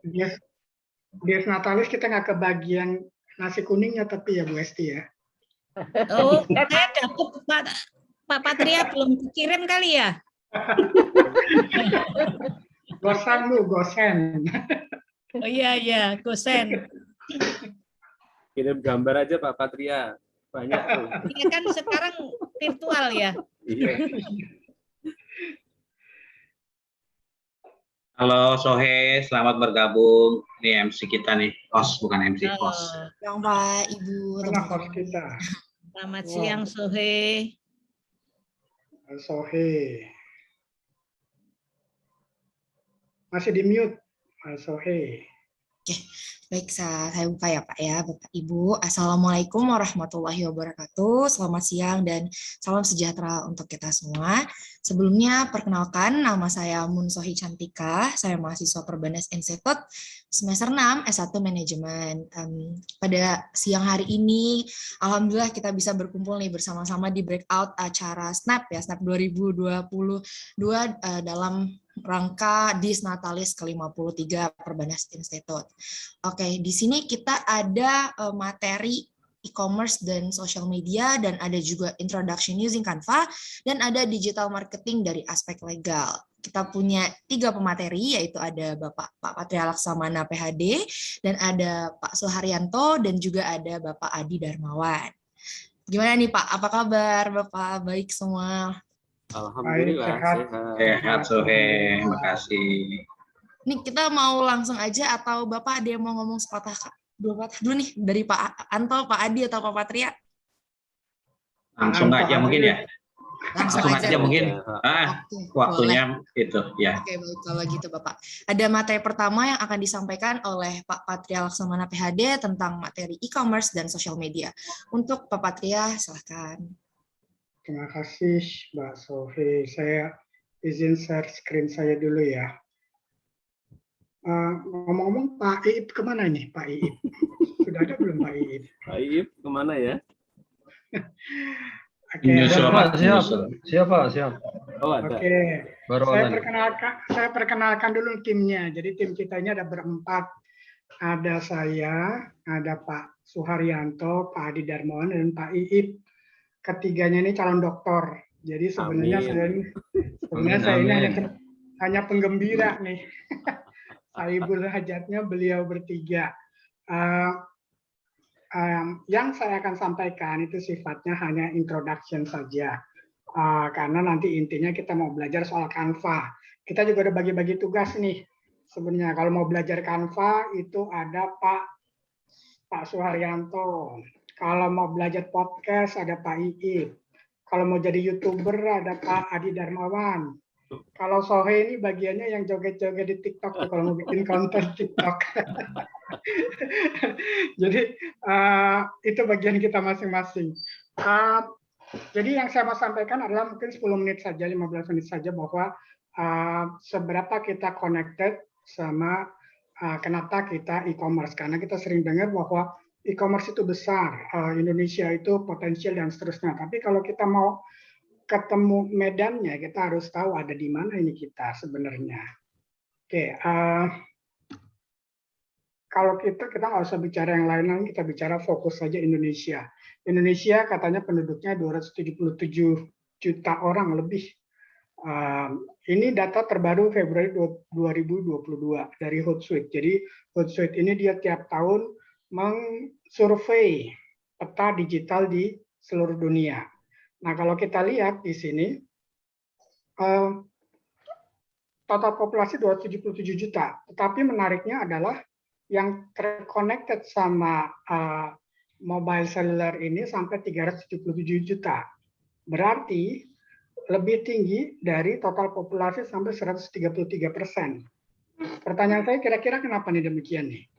Dies, Dies Natalis kita nggak kebagian nasi kuningnya tapi ya Bu Esti ya. Oh, saya dapat Pak Patria belum dikirim kali ya? Gosan Bu, gosen. Oh iya, gosen. Kirim gambar aja Pak Patria. Banyak tuh. Iya kan sekarang virtual ya. Iya. Halo Sohe, selamat bergabung. Ini MC kita nih, host bukan MC, host. Yang Pak, Ibu, Mana host kita? Selamat siang Sohe. Sohe. Masih di mute, Sohe. Oke, baik, saya buka ya Pak ya, Bapak Ibu. Assalamualaikum warahmatullahi wabarakatuh. Selamat siang dan salam sejahtera untuk kita semua. Sebelumnya perkenalkan, nama saya Mun Sohi Cantika. Saya mahasiswa Perbanas Institute semester 6 S1 Manajemen. Pada siang hari ini, alhamdulillah kita bisa berkumpul nih bersama-sama di breakout acara Snap ya, Snap 2022 dalam rangka Dies Natalis ke-53 Perbanas Institute. Oke, di sini kita ada materi e-commerce dan social media, dan ada juga introduction using Canva, dan ada digital marketing dari aspek legal. Kita punya 3 pemateri, yaitu ada Bapak Pak Patria Laksamana PhD, dan ada Pak Suharyanto, dan juga ada Bapak Adi Darmawan. Gimana nih Pak? Apa kabar Bapak? Baik semua? Alhamdulillah Sehat Sohe, makasih. Nih kita mau langsung aja atau Bapak ada yang mau ngomong sepatah dua patah dulu nih dari Pak Anto, Pak Adi atau Pak Patria? Langsung aja mungkin ya. Langsung aja mungkin. Waktunya itu ya. Oke, baik kalau gitu Bapak. Ada materi pertama yang akan disampaikan oleh Pak Patria Laksamana PhD tentang materi e-commerce dan social media. Untuk Pak Patria, silakan. Terima kasih Mbak Sohe. Saya izin share screen saya dulu ya. Ngomong-ngomong Pak Iip kemana nih Pak Iip? Sudah ada belum Pak Iip? Pak Iip kemana ya? Oke, siap. Oh, ada. Oke. Baru Saya perkenalkan dulu timnya. Jadi tim kita ini ada berempat. Ada saya, ada Pak Suharyanto, Pak Adi Darmawan, dan Pak Iip. Ketiganya ini calon doktor. Jadi sebenarnya saya ini hanya penggembira nih. Saibul hajatnya beliau bertiga. Yang saya akan sampaikan itu sifatnya hanya introduction saja. Karena nanti intinya kita mau belajar soal Canva. Kita juga ada bagi-bagi tugas nih. Sebenarnya kalau mau belajar Canva itu ada Pak Suharyanto. Kalau mau belajar podcast ada Pak Iip. Kalau mau jadi YouTuber ada Pak Adi Darmawan. Kalau Sohe ini bagiannya yang joget-joget di TikTok tuh, kalau mau bikin konten TikTok. Jadi itu bagian kita masing-masing. Jadi yang saya mau sampaikan adalah mungkin 10 menit saja, 15 menit saja, bahwa seberapa kita connected sama kenapa kita e-commerce. Karena kita sering dengar bahwa e-commerce itu besar, Indonesia itu potensial dan seterusnya. Tapi kalau kita mau ketemu medannya, kita harus tahu ada di mana ini kita sebenarnya. Oke, kalau kita nggak usah bicara yang lain, kita bicara fokus saja Indonesia. Indonesia katanya penduduknya 277 juta orang lebih. Ini data terbaru Februari 2022 dari Hootsuite. Jadi Hootsuite ini dia tiap tahun mengsurvei peta digital di seluruh dunia. Nah, kalau kita lihat di sini, total populasi 277 juta. Tetapi menariknya adalah yang terconnected sama mobile cellular ini sampai 377 juta. Berarti lebih tinggi dari total populasi sampai 133%. Pertanyaan saya kira-kira kenapa nih demikian nih?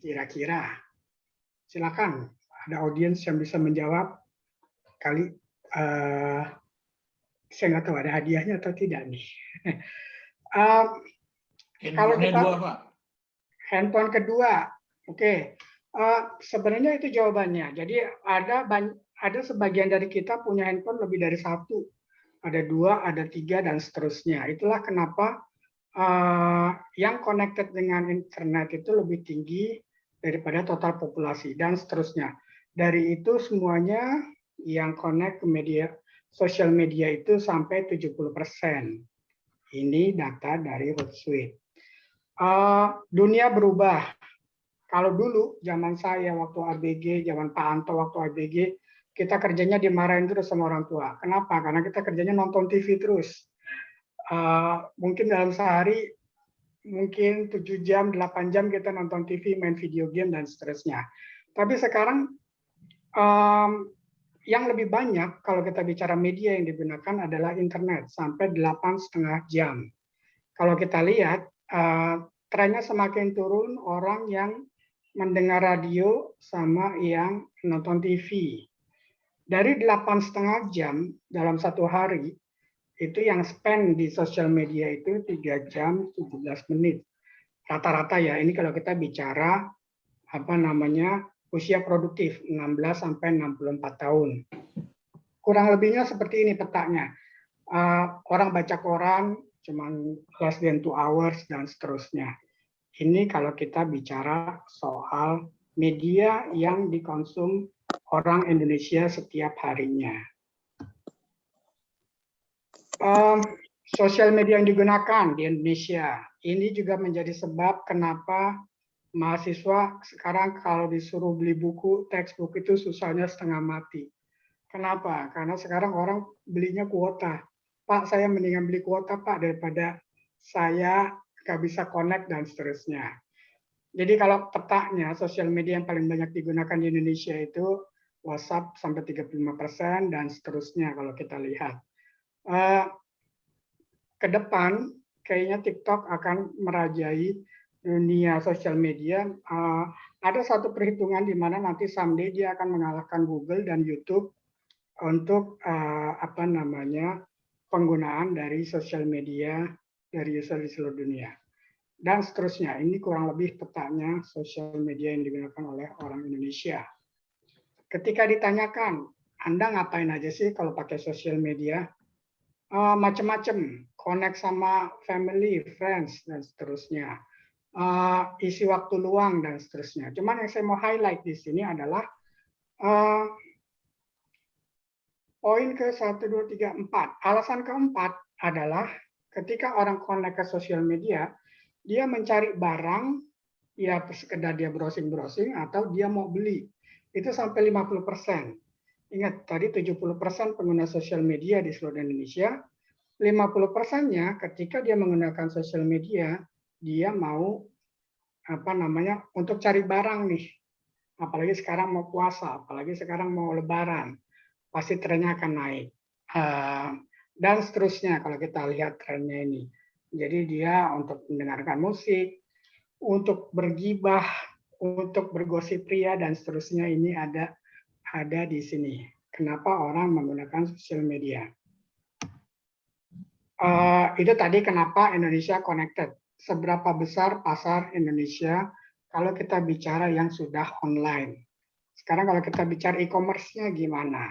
Kira-kira. Silakan, ada audiens yang bisa menjawab. Kali saya nggak tahu ada hadiahnya atau tidak nih. Kalau kita handphone kedua, oke. Sebenarnya itu jawabannya. Jadi ada sebagian dari kita punya handphone lebih dari 1, ada 2, ada 3 dan seterusnya. Itulah kenapa yang connected dengan internet itu lebih tinggi daripada total populasi dan seterusnya. Dari itu semuanya yang connect ke media sosial media itu sampai 70%. Ini data dari Hootsuite. Dunia berubah. Kalau dulu zaman saya waktu ABG, zaman Pak Anto waktu ABG, kita kerjanya dimarahin terus sama orang tua. Kenapa? Karena kita kerjanya nonton TV terus. Mungkin dalam sehari mungkin 7 jam, 8 jam kita nonton TV, main video game dan seterusnya. Tapi sekarang yang lebih banyak kalau kita bicara media yang digunakan adalah internet sampai 8,5 jam. Kalau kita lihat trennya semakin turun orang yang mendengar radio sama yang nonton TV. Dari 8,5 jam dalam satu hari, itu yang spend di sosial media itu 3 jam 17 menit. Rata-rata ya, ini kalau kita bicara usia produktif 16 sampai 64 tahun. Kurang lebihnya seperti ini petanya. Orang baca koran cuman less than 2 hours dan seterusnya. Ini kalau kita bicara soal media yang dikonsum orang Indonesia setiap harinya. Sosial media yang digunakan di Indonesia ini juga menjadi sebab kenapa mahasiswa sekarang kalau disuruh beli buku, textbook itu susahnya setengah mati. Kenapa? Karena sekarang orang belinya kuota. Pak, saya mendingan beli kuota Pak daripada saya nggak bisa connect dan seterusnya. Jadi kalau petanya sosial media yang paling banyak digunakan di Indonesia itu WhatsApp sampai 35% dan seterusnya kalau kita lihat. Ke depan kayaknya TikTok akan merajai dunia sosial media. Ada satu perhitungan di mana nanti someday dia akan mengalahkan Google dan YouTube untuk penggunaan dari sosial media dari user di seluruh dunia dan seterusnya. Ini kurang lebih petanya sosial media yang digunakan oleh orang Indonesia. Ketika ditanyakan, Anda ngapain aja sih kalau pakai sosial media? Macam-macam, connect sama family, friends, dan seterusnya. Isi waktu luang, dan seterusnya. Cuman yang saya mau highlight di sini adalah poin ke 1, 2, 3, 4. Alasan keempat adalah ketika orang connect ke sosial media, dia mencari barang, ya sekedar dia browsing-browsing, atau dia mau beli. Itu sampai 50%. Ingat, tadi 70% pengguna sosial media di seluruh Indonesia, 50%-nya ketika dia menggunakan sosial media, dia mau untuk cari barang nih. Apalagi sekarang mau puasa, apalagi sekarang mau lebaran, pasti trennya akan naik. Dan seterusnya kalau kita lihat trennya ini. Jadi dia untuk mendengarkan musik, untuk bergibah, untuk bergosip pria dan seterusnya ini ada di sini. Kenapa orang menggunakan sosial media? Itu tadi kenapa Indonesia connected. Seberapa besar pasar Indonesia kalau kita bicara yang sudah online. Sekarang kalau kita bicara e-commerce-nya gimana?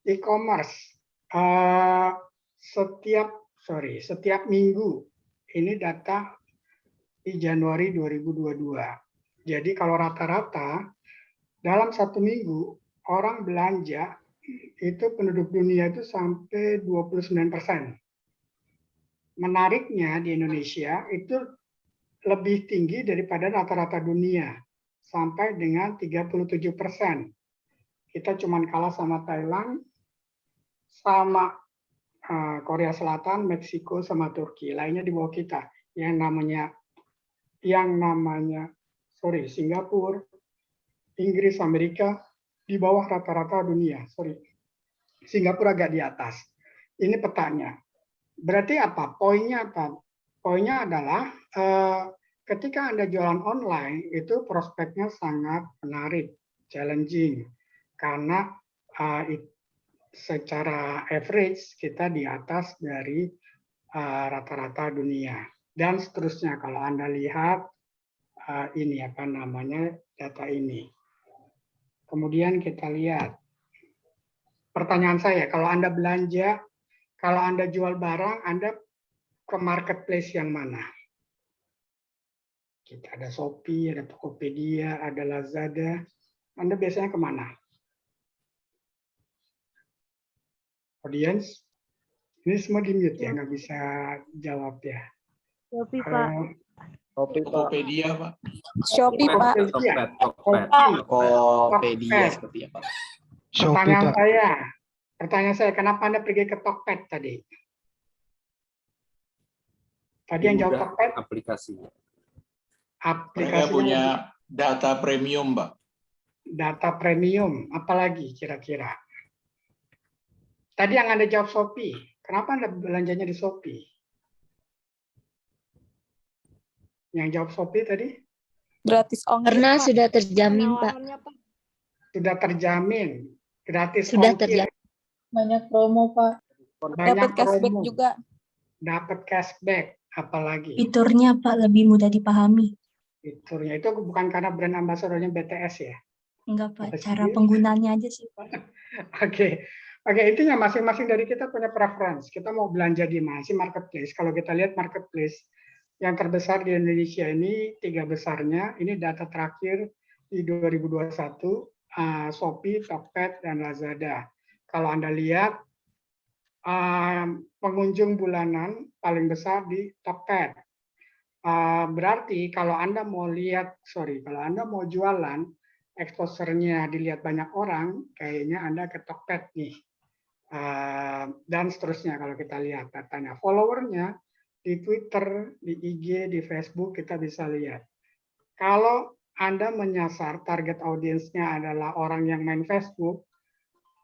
E-commerce setiap minggu, ini data di Januari 2022. Jadi kalau rata-rata dalam satu minggu orang belanja itu penduduk dunia itu sampai 29%. Menariknya di Indonesia itu lebih tinggi daripada rata-rata dunia sampai dengan 37%. Kita cuma kalah sama Thailand, sama Korea Selatan, Meksiko, sama Turki. Lainnya di bawah kita. Yang namanya Singapura, Inggris, Amerika di bawah rata-rata dunia. Singapura agak di atas. Ini petanya. Berarti apa? Poinnya apa? Poinnya adalah ketika Anda jualan online itu prospeknya sangat menarik, challenging, karena secara average kita di atas dari rata-rata dunia dan seterusnya. Kalau Anda lihat ini data ini. Kemudian kita lihat pertanyaan saya, kalau Anda belanja, kalau Anda jual barang, Anda ke marketplace yang mana? Kita ada Shopee, ada Tokopedia, ada Lazada. Anda biasanya kemana? Audience? Ini semua di mute ya, nggak bisa jawab ya. Shopee, Pak. Tokopedia, Pak. Shopee, Pak. Tokped, Tokped. Tokopedia seperti apa? Pertanyaan saya, kenapa Anda pergi ke Tokped tadi? Tadi yang jawab Tokped, Aplikasinya. Mereka punya data premium, Pak. data premium, apalagi kira-kira? Tadi yang Anda jawab Shopee, kenapa Anda belanjanya di Shopee? Yang jawab Shopee tadi? Gratis ongkir, Karena Pak. sudah terjamin, Pak. Penawarannya, Pak. Sudah terjamin, gratis Sudah ongkir, terjamin. Banyak promo, Pak. banyak Dapat cashback promo, juga. dapat cashback, apalagi? Fiturnya Pak lebih mudah dipahami. Fiturnya itu bukan karena brand ambassadornya BTS ya? Enggak Pak, Apa cara sih? penggunaannya aja sih Pak. Oke, intinya masing-masing dari kita punya preference. Kita mau belanja di mana sih marketplace? Kalau kita lihat marketplace yang terbesar di Indonesia ini, 3 besarnya, ini data terakhir di 2021, Shopee, Tokped, dan Lazada. Kalau Anda lihat, pengunjung bulanan paling besar di Tokped. Berarti kalau Anda mau jualan, exposure-nya dilihat banyak orang, kayaknya Anda ke Tokped nih. Dan seterusnya kalau kita lihat datanya. Followernya di Twitter, di IG, di Facebook kita bisa lihat. Kalau Anda menyasar target audiensnya adalah orang yang main Facebook,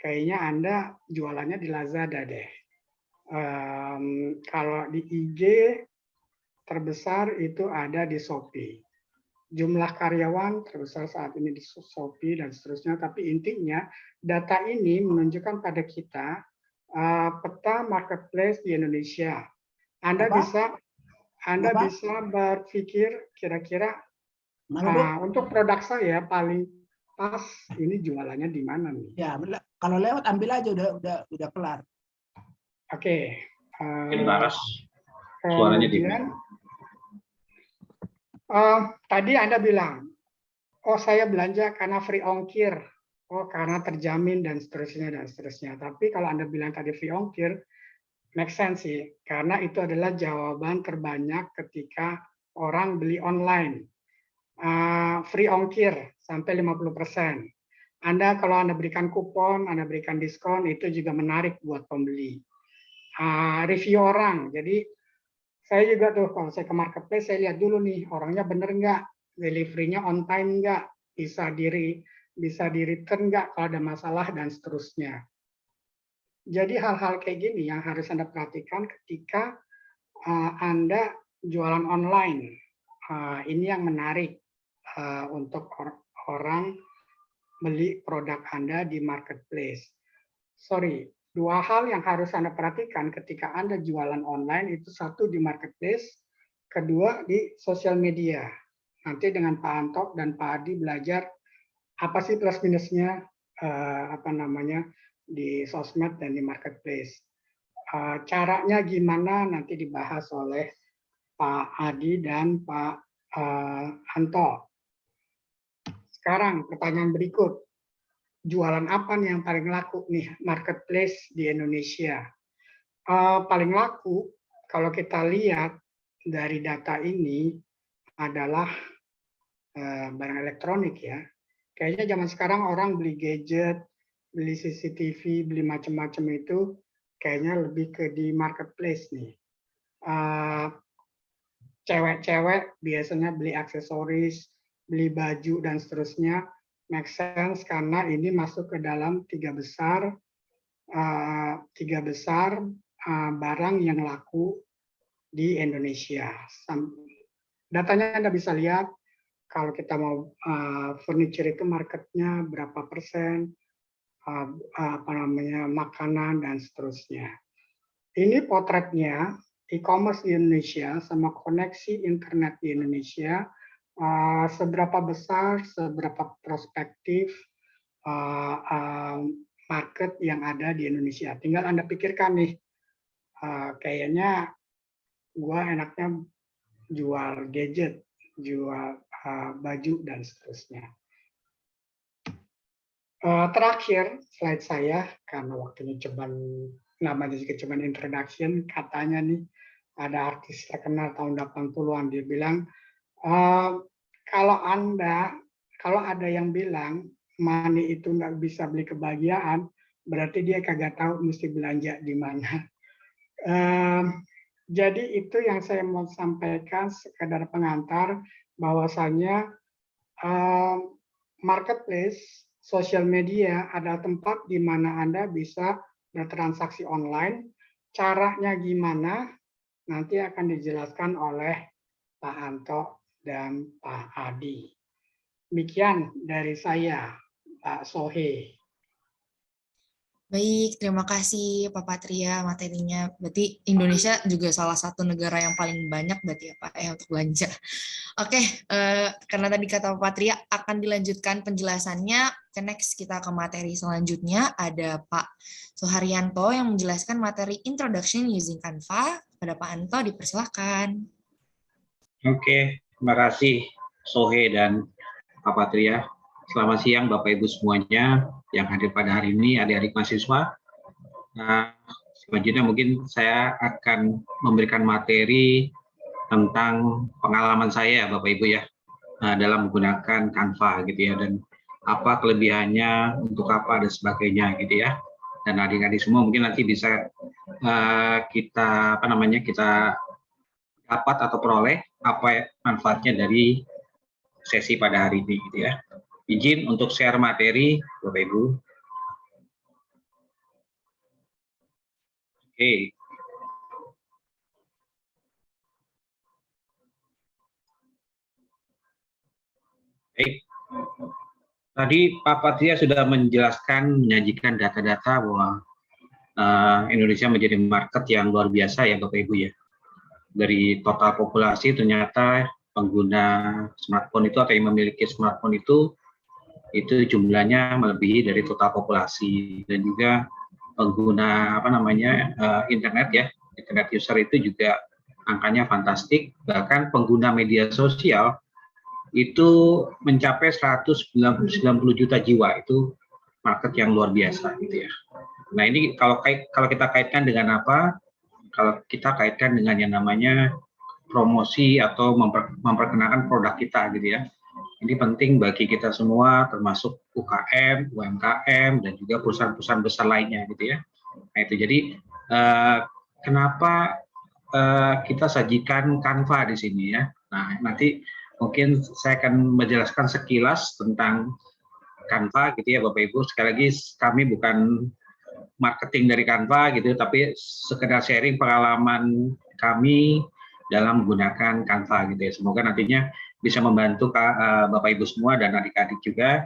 kayaknya Anda jualannya di Lazada deh. Kalau di IG terbesar itu ada di Shopee. Jumlah karyawan terbesar saat ini di Shopee dan seterusnya. Tapi intinya data ini menunjukkan pada kita peta marketplace di Indonesia. Anda bisa berpikir kira-kira untuk produk saya paling pas ini jualannya di mana nih? Ya, kalau lewat ambil aja udah kelar. Oke. Mungkin Laras, suaranya di tadi Anda bilang, oh saya belanja karena free ongkir, oh karena terjamin dan seterusnya dan seterusnya. Tapi kalau Anda bilang tadi free ongkir, make sense sih, karena itu adalah jawaban terbanyak ketika orang beli online. Free ongkir sampai 50%. Kalau Anda berikan kupon, Anda berikan diskon, itu juga menarik buat pembeli. Review orang, jadi saya juga tuh kalau saya ke marketplace saya lihat dulu nih orangnya bener nggak, delivery-nya on time nggak, bisa di return nggak kalau ada masalah dan seterusnya. Jadi hal-hal kayak gini yang harus Anda perhatikan ketika Anda jualan online. Ini yang menarik untuk orang beli produk Anda di marketplace. Sorry. 2 hal yang harus Anda perhatikan ketika Anda jualan online itu, 1 di marketplace, 2 di sosial media. Nanti dengan Pak Anto dan Pak Adi belajar apa sih plus minusnya di sosmed dan di marketplace. Caranya gimana nanti dibahas oleh Pak Adi dan Pak Anto. Sekarang pertanyaan berikut. Jualan apa nih yang paling laku nih marketplace di Indonesia? Paling laku kalau kita lihat dari data ini adalah barang elektronik ya. Kayaknya zaman sekarang orang beli gadget, beli CCTV, beli macam-macam itu kayaknya lebih ke di marketplace nih. Cewek-cewek biasanya beli aksesoris, beli baju dan seterusnya. Make sense karena ini masuk ke dalam 3 besar barang yang laku di Indonesia. Datanya Anda bisa lihat kalau kita mau furniture itu marketnya berapa persen, makanan dan seterusnya. Ini potretnya e-commerce di Indonesia sama koneksi internet di Indonesia. Seberapa besar, seberapa prospektif market yang ada di Indonesia. Tinggal Anda pikirkan nih, kayaknya gua enaknya jual gadget jual baju dan seterusnya. Terakhir slide saya karena waktunya namanya juga cuman introduction, katanya nih ada artis terkenal tahun 80-an dia bilang kalau ada yang bilang money itu nggak bisa beli kebahagiaan, berarti dia kagak tahu mesti belanja di mana. Jadi itu yang saya mau sampaikan sekedar pengantar bahwasanya marketplace, sosial media adalah tempat di mana Anda bisa bertransaksi online. Caranya gimana? Nanti akan dijelaskan oleh Pak Anto dan Pak Adi. Demikian dari saya, Pak Sohe. Baik, terima kasih Pak Patria materinya. Berarti Indonesia juga salah satu negara yang paling banyak berarti ya Pak ya untuk belanja. Oke, karena tadi kata Pak Patria akan dilanjutkan penjelasannya, next kita ke materi selanjutnya. Ada Pak Suharyanto yang menjelaskan materi Introduction Using Canva. Pada Pak Anto, dipersilakan. Oke, terima kasih Sohe dan Pak Patria. Selamat siang Bapak Ibu semuanya yang hadir pada hari ini, adik-adik mahasiswa. Nah, selanjutnya mungkin saya akan memberikan materi tentang pengalaman saya Bapak Ibu ya dalam menggunakan Canva gitu ya, dan apa kelebihannya, untuk apa dan sebagainya gitu ya. Dan adik-adik semua mungkin nanti bisa kita dapat atau peroleh apa manfaatnya dari sesi pada hari ini gitu ya. Izin untuk share materi Bapak Ibu. Oke. Baik. Tadi Pak Patria sudah menyajikan data-data bahwa Indonesia menjadi market yang luar biasa ya Bapak Ibu ya. Dari total populasi ternyata pengguna smartphone itu atau yang memiliki smartphone itu jumlahnya melebihi dari total populasi, dan juga pengguna internet ya, internet user itu juga angkanya fantastik. Bahkan pengguna media sosial itu mencapai 190 juta jiwa, itu market yang luar biasa gitu ya. Nah ini kalau kita kaitkan dengan apa? Kalau kita kaitkan dengan yang namanya promosi atau memperkenalkan produk kita gitu ya. Ini penting bagi kita semua, termasuk UKM, UMKM, dan juga perusahaan-perusahaan besar lainnya gitu ya. Nah itu jadi kenapa kita sajikan Canva di sini ya. Nah nanti mungkin saya akan menjelaskan sekilas tentang Canva gitu ya Bapak Ibu. Sekali lagi kami bukan marketing dari Canva gitu, tapi sekedar sharing pengalaman kami dalam menggunakan Canva gitu ya. Semoga nantinya bisa membantu Bapak Ibu semua dan adik-adik juga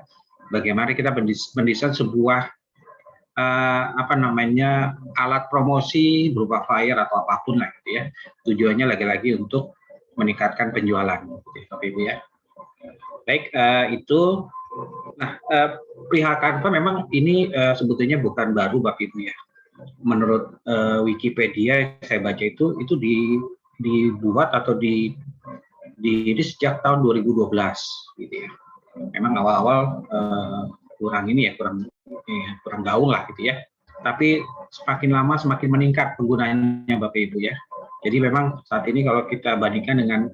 bagaimana kita mendesain sebuah alat promosi berupa flyer atau apapun lah gitu ya. Tujuannya lagi-lagi untuk meningkatkan penjualan gitu ya, Bapak Ibu ya. Baik, itu. Nah, perihal Canva memang ini sebetulnya bukan baru Bapak Ibu ya. Menurut Wikipedia saya baca itu dibuat atau di sejak tahun 2012 gitu ya. Memang awal-awal kurang gaung lah gitu ya. Tapi semakin lama semakin meningkat penggunaannya Bapak Ibu ya. Jadi memang saat ini kalau kita bandingkan dengan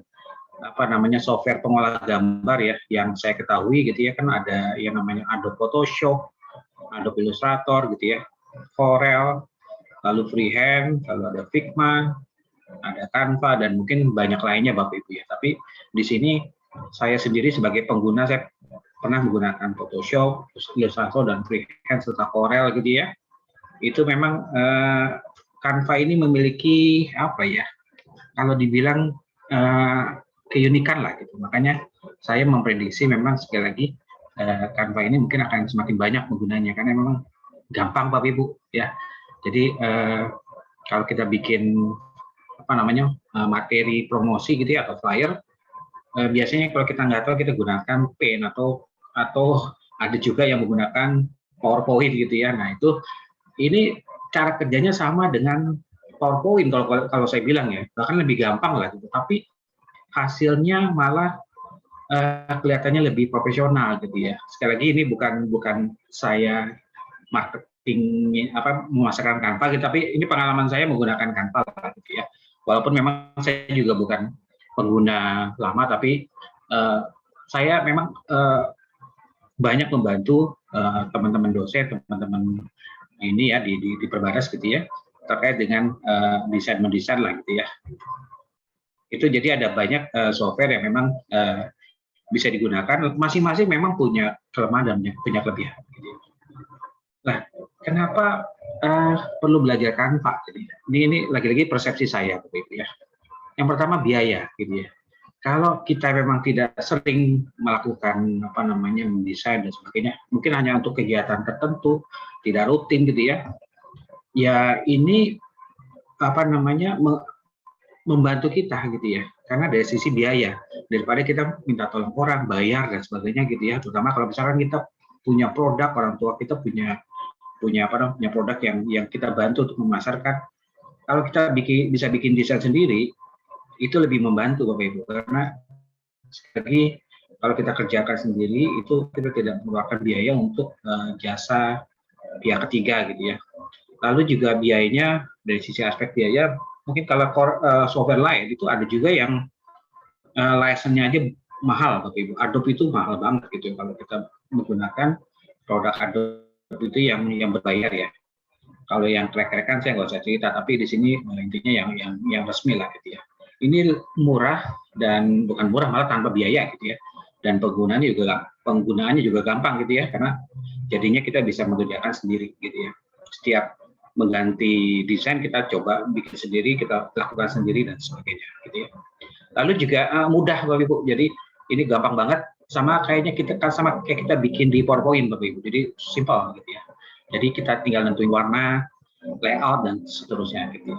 software pengolah gambar ya yang saya ketahui gitu ya, kan ada yang namanya Adobe Photoshop, Adobe Illustrator gitu ya, Corel, lalu Freehand, lalu ada Figma, ada Canva, dan mungkin banyak lainnya Bapak Ibu ya. Tapi di sini saya sendiri sebagai pengguna saya pernah menggunakan Photoshop, Illustrator, dan Freehand serta Corel gitu ya. Itu memang Canva ini memiliki kalau dibilang keunikan lah gitu. Makanya saya memprediksi memang sekali lagi Canva ini mungkin akan semakin banyak penggunanya karena memang gampang Bapak Ibu ya. Jadi kalau kita bikin materi promosi gitu ya atau flyer, biasanya kalau kita nggak tahu kita gunakan pen atau ada juga yang menggunakan PowerPoint gitu ya. Nah ini cara kerjanya sama dengan PowerPoint kalau saya bilang ya, bahkan lebih gampang lah gitu. Tapi hasilnya malah kelihatannya lebih profesional gitu ya. Sekali lagi ini bukan saya marketing memasarkan Canva gitu, tapi ini pengalaman saya menggunakan Canva gitu ya. Walaupun memang saya juga bukan pengguna lama, tapi saya memang banyak membantu teman-teman dosen, teman-teman ini ya di Perbadas gitu ya, terkait dengan mendesain lah gitu ya. Itu jadi ada banyak software yang memang bisa digunakan, masing-masing memang punya kelemahan dan punya kelebihan. Nah, kenapa perlu belajar Canva? Jadi, ini lagi-lagi persepsi saya, begitu ya. Yang pertama biaya, gitu ya. Kalau kita memang tidak sering melakukan mendesain dan sebagainya, mungkin hanya untuk kegiatan tertentu, tidak rutin, gitu ya. Ya ini membantu kita, gitu ya. Karena dari sisi biaya, daripada kita minta tolong orang, bayar dan sebagainya gitu ya. Terutama kalau misalkan kita punya produk, orang tua kita punya produk yang kita bantu untuk memasarkan. Kalau kita bisa bikin desain sendiri, itu lebih membantu Bapak Ibu. Karena sekali lagi kalau kita kerjakan sendiri itu kita tidak mengeluarkan biaya untuk jasa pihak ketiga gitu ya. Lalu juga biayanya dari sisi aspek biaya, mungkin kalau software lain itu ada juga yang license-nya aja mahal Bapak Ibu. Adobe itu mahal banget gitu kalau kita menggunakan produk Adobe itu yang berbayar ya. Kalau yang track-trackan saya nggak usah cerita, tapi di sini intinya yang resmi lah gitu ya. Ini murah dan bukan murah, malah tanpa biaya gitu ya. Dan penggunaannya juga gampang gitu ya, karena jadinya kita bisa mengerjakan sendiri gitu ya. Setiap mengganti desain kita coba bikin sendiri, kita lakukan sendiri dan sebagainya gitu ya. Lalu juga mudah Bapak Ibu, jadi ini gampang banget, sama kayak kita bikin di PowerPoint Bapak Ibu, jadi simpel gitu ya. Jadi kita tinggal nentuin warna, layout dan seterusnya gitu.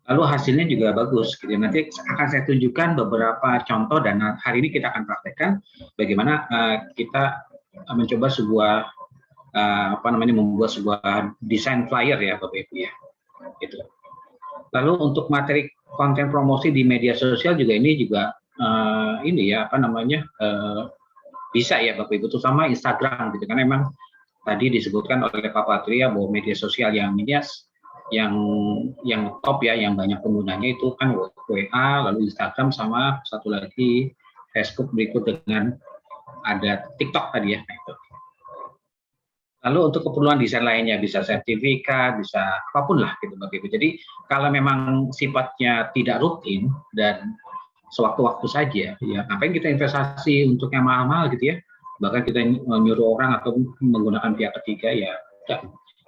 Lalu hasilnya juga bagus gitu. Nanti akan saya tunjukkan beberapa contoh dan hari ini kita akan praktekkan bagaimana kita mencoba membuat sebuah desain flyer ya Bapak Ibu ya. Gitu. Lalu untuk materi konten promosi di media sosial juga ini juga bisa ya Bapak Ibu, terutama Instagram gitu kan. Memang tadi disebutkan oleh Pak Patria bahwa media sosial yang top ya, yang banyak penggunanya itu kan WA, lalu Instagram, sama satu lagi Facebook, berikut dengan ada TikTok tadi ya. Lalu untuk keperluan desain lainnya bisa sertifikat, bisa apapun lah gitu Bapak Ibu. Jadi kalau memang sifatnya tidak rutin dan sewaktu-waktu saja, ya ngapain kita investasi untuk yang mahal-mahal gitu ya. Bahkan kita menyuruh orang atau menggunakan pihak ketiga, ya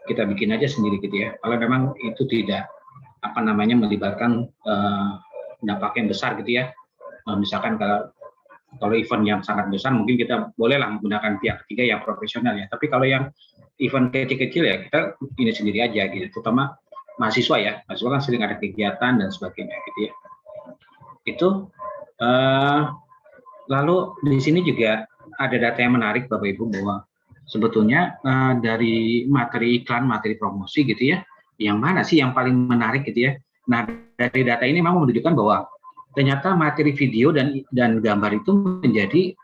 kita bikin aja sendiri gitu ya. Kalau memang itu tidak melibatkan dampak yang besar gitu ya. Misalkan kalau event yang sangat besar mungkin kita bolehlah menggunakan pihak ketiga yang profesional ya. Tapi kalau yang event kecil-kecil ya kita ini sendiri aja gitu. Terutama mahasiswa ya. Mahasiswa kan sering ada kegiatan dan sebagainya gitu ya. Itu lalu di sini juga ada data yang menarik Bapak Ibu, bahwa sebetulnya dari materi iklan, materi promosi gitu ya, yang mana sih yang paling menarik gitu ya. Nah, dari data ini memang menunjukkan bahwa ternyata materi video dan gambar itu menjadi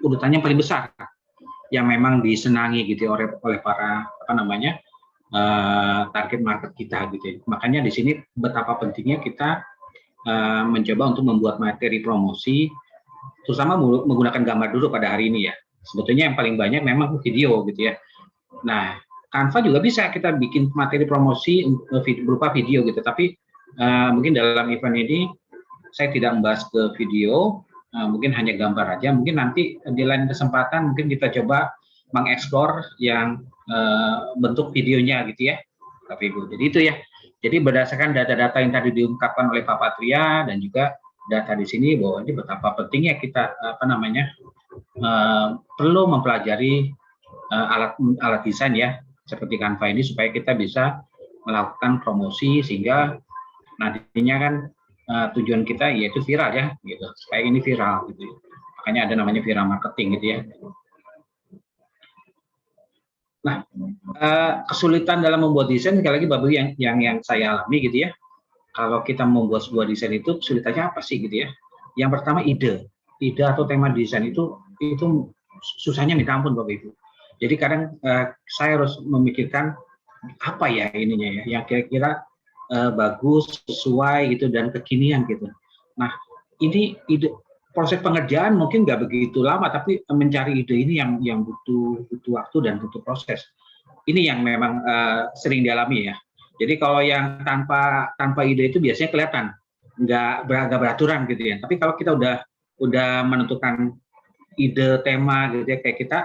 urutannya yang paling besar, yang memang disenangi gitu oleh para target market kita gitu ya. Makanya di sini betapa pentingnya kita mencoba untuk membuat materi promosi, terutama menggunakan gambar dulu pada hari ini ya. Sebetulnya yang paling banyak memang video gitu ya. Nah, Canva juga bisa kita bikin materi promosi berupa video gitu, tapi mungkin dalam event ini saya tidak membahas ke video, mungkin hanya gambar aja. Mungkin nanti di lain kesempatan mungkin kita coba mengeksplor yang bentuk videonya gitu ya, Bapak Ibu. Jadi itu ya. Jadi berdasarkan data-data yang tadi diungkapkan oleh Pak Patria dan juga data di sini, bahwa ini betapa pentingnya kita perlu mempelajari alat desain ya, seperti Canva ini, supaya kita bisa melakukan promosi, sehingga nantinya kan tujuan kita yaitu viral ya gitu, supaya ini viral gitu. Makanya ada namanya viral marketing gitu ya. Nah, kesulitan dalam membuat desain sekali lagi Bapak yang saya alami gitu ya. Kalau kita membuat sebuah desain itu kesulitannya apa sih gitu ya? Yang pertama ide. ide atau tema desain itu susahnya minta ampun Bapak Ibu. Jadi kadang saya harus memikirkan apa ya ininya ya, yang kira-kira bagus, sesuai gitu dan kekinian gitu. Nah, ini ide proses pengerjaan mungkin nggak begitu lama, tapi mencari ide ini yang butuh waktu dan butuh proses. Ini yang memang sering dialami ya. Jadi kalau yang tanpa ide itu biasanya kelihatan nggak beraturan gitu ya. Tapi kalau kita udah menentukan ide tema gitu ya, kayak kita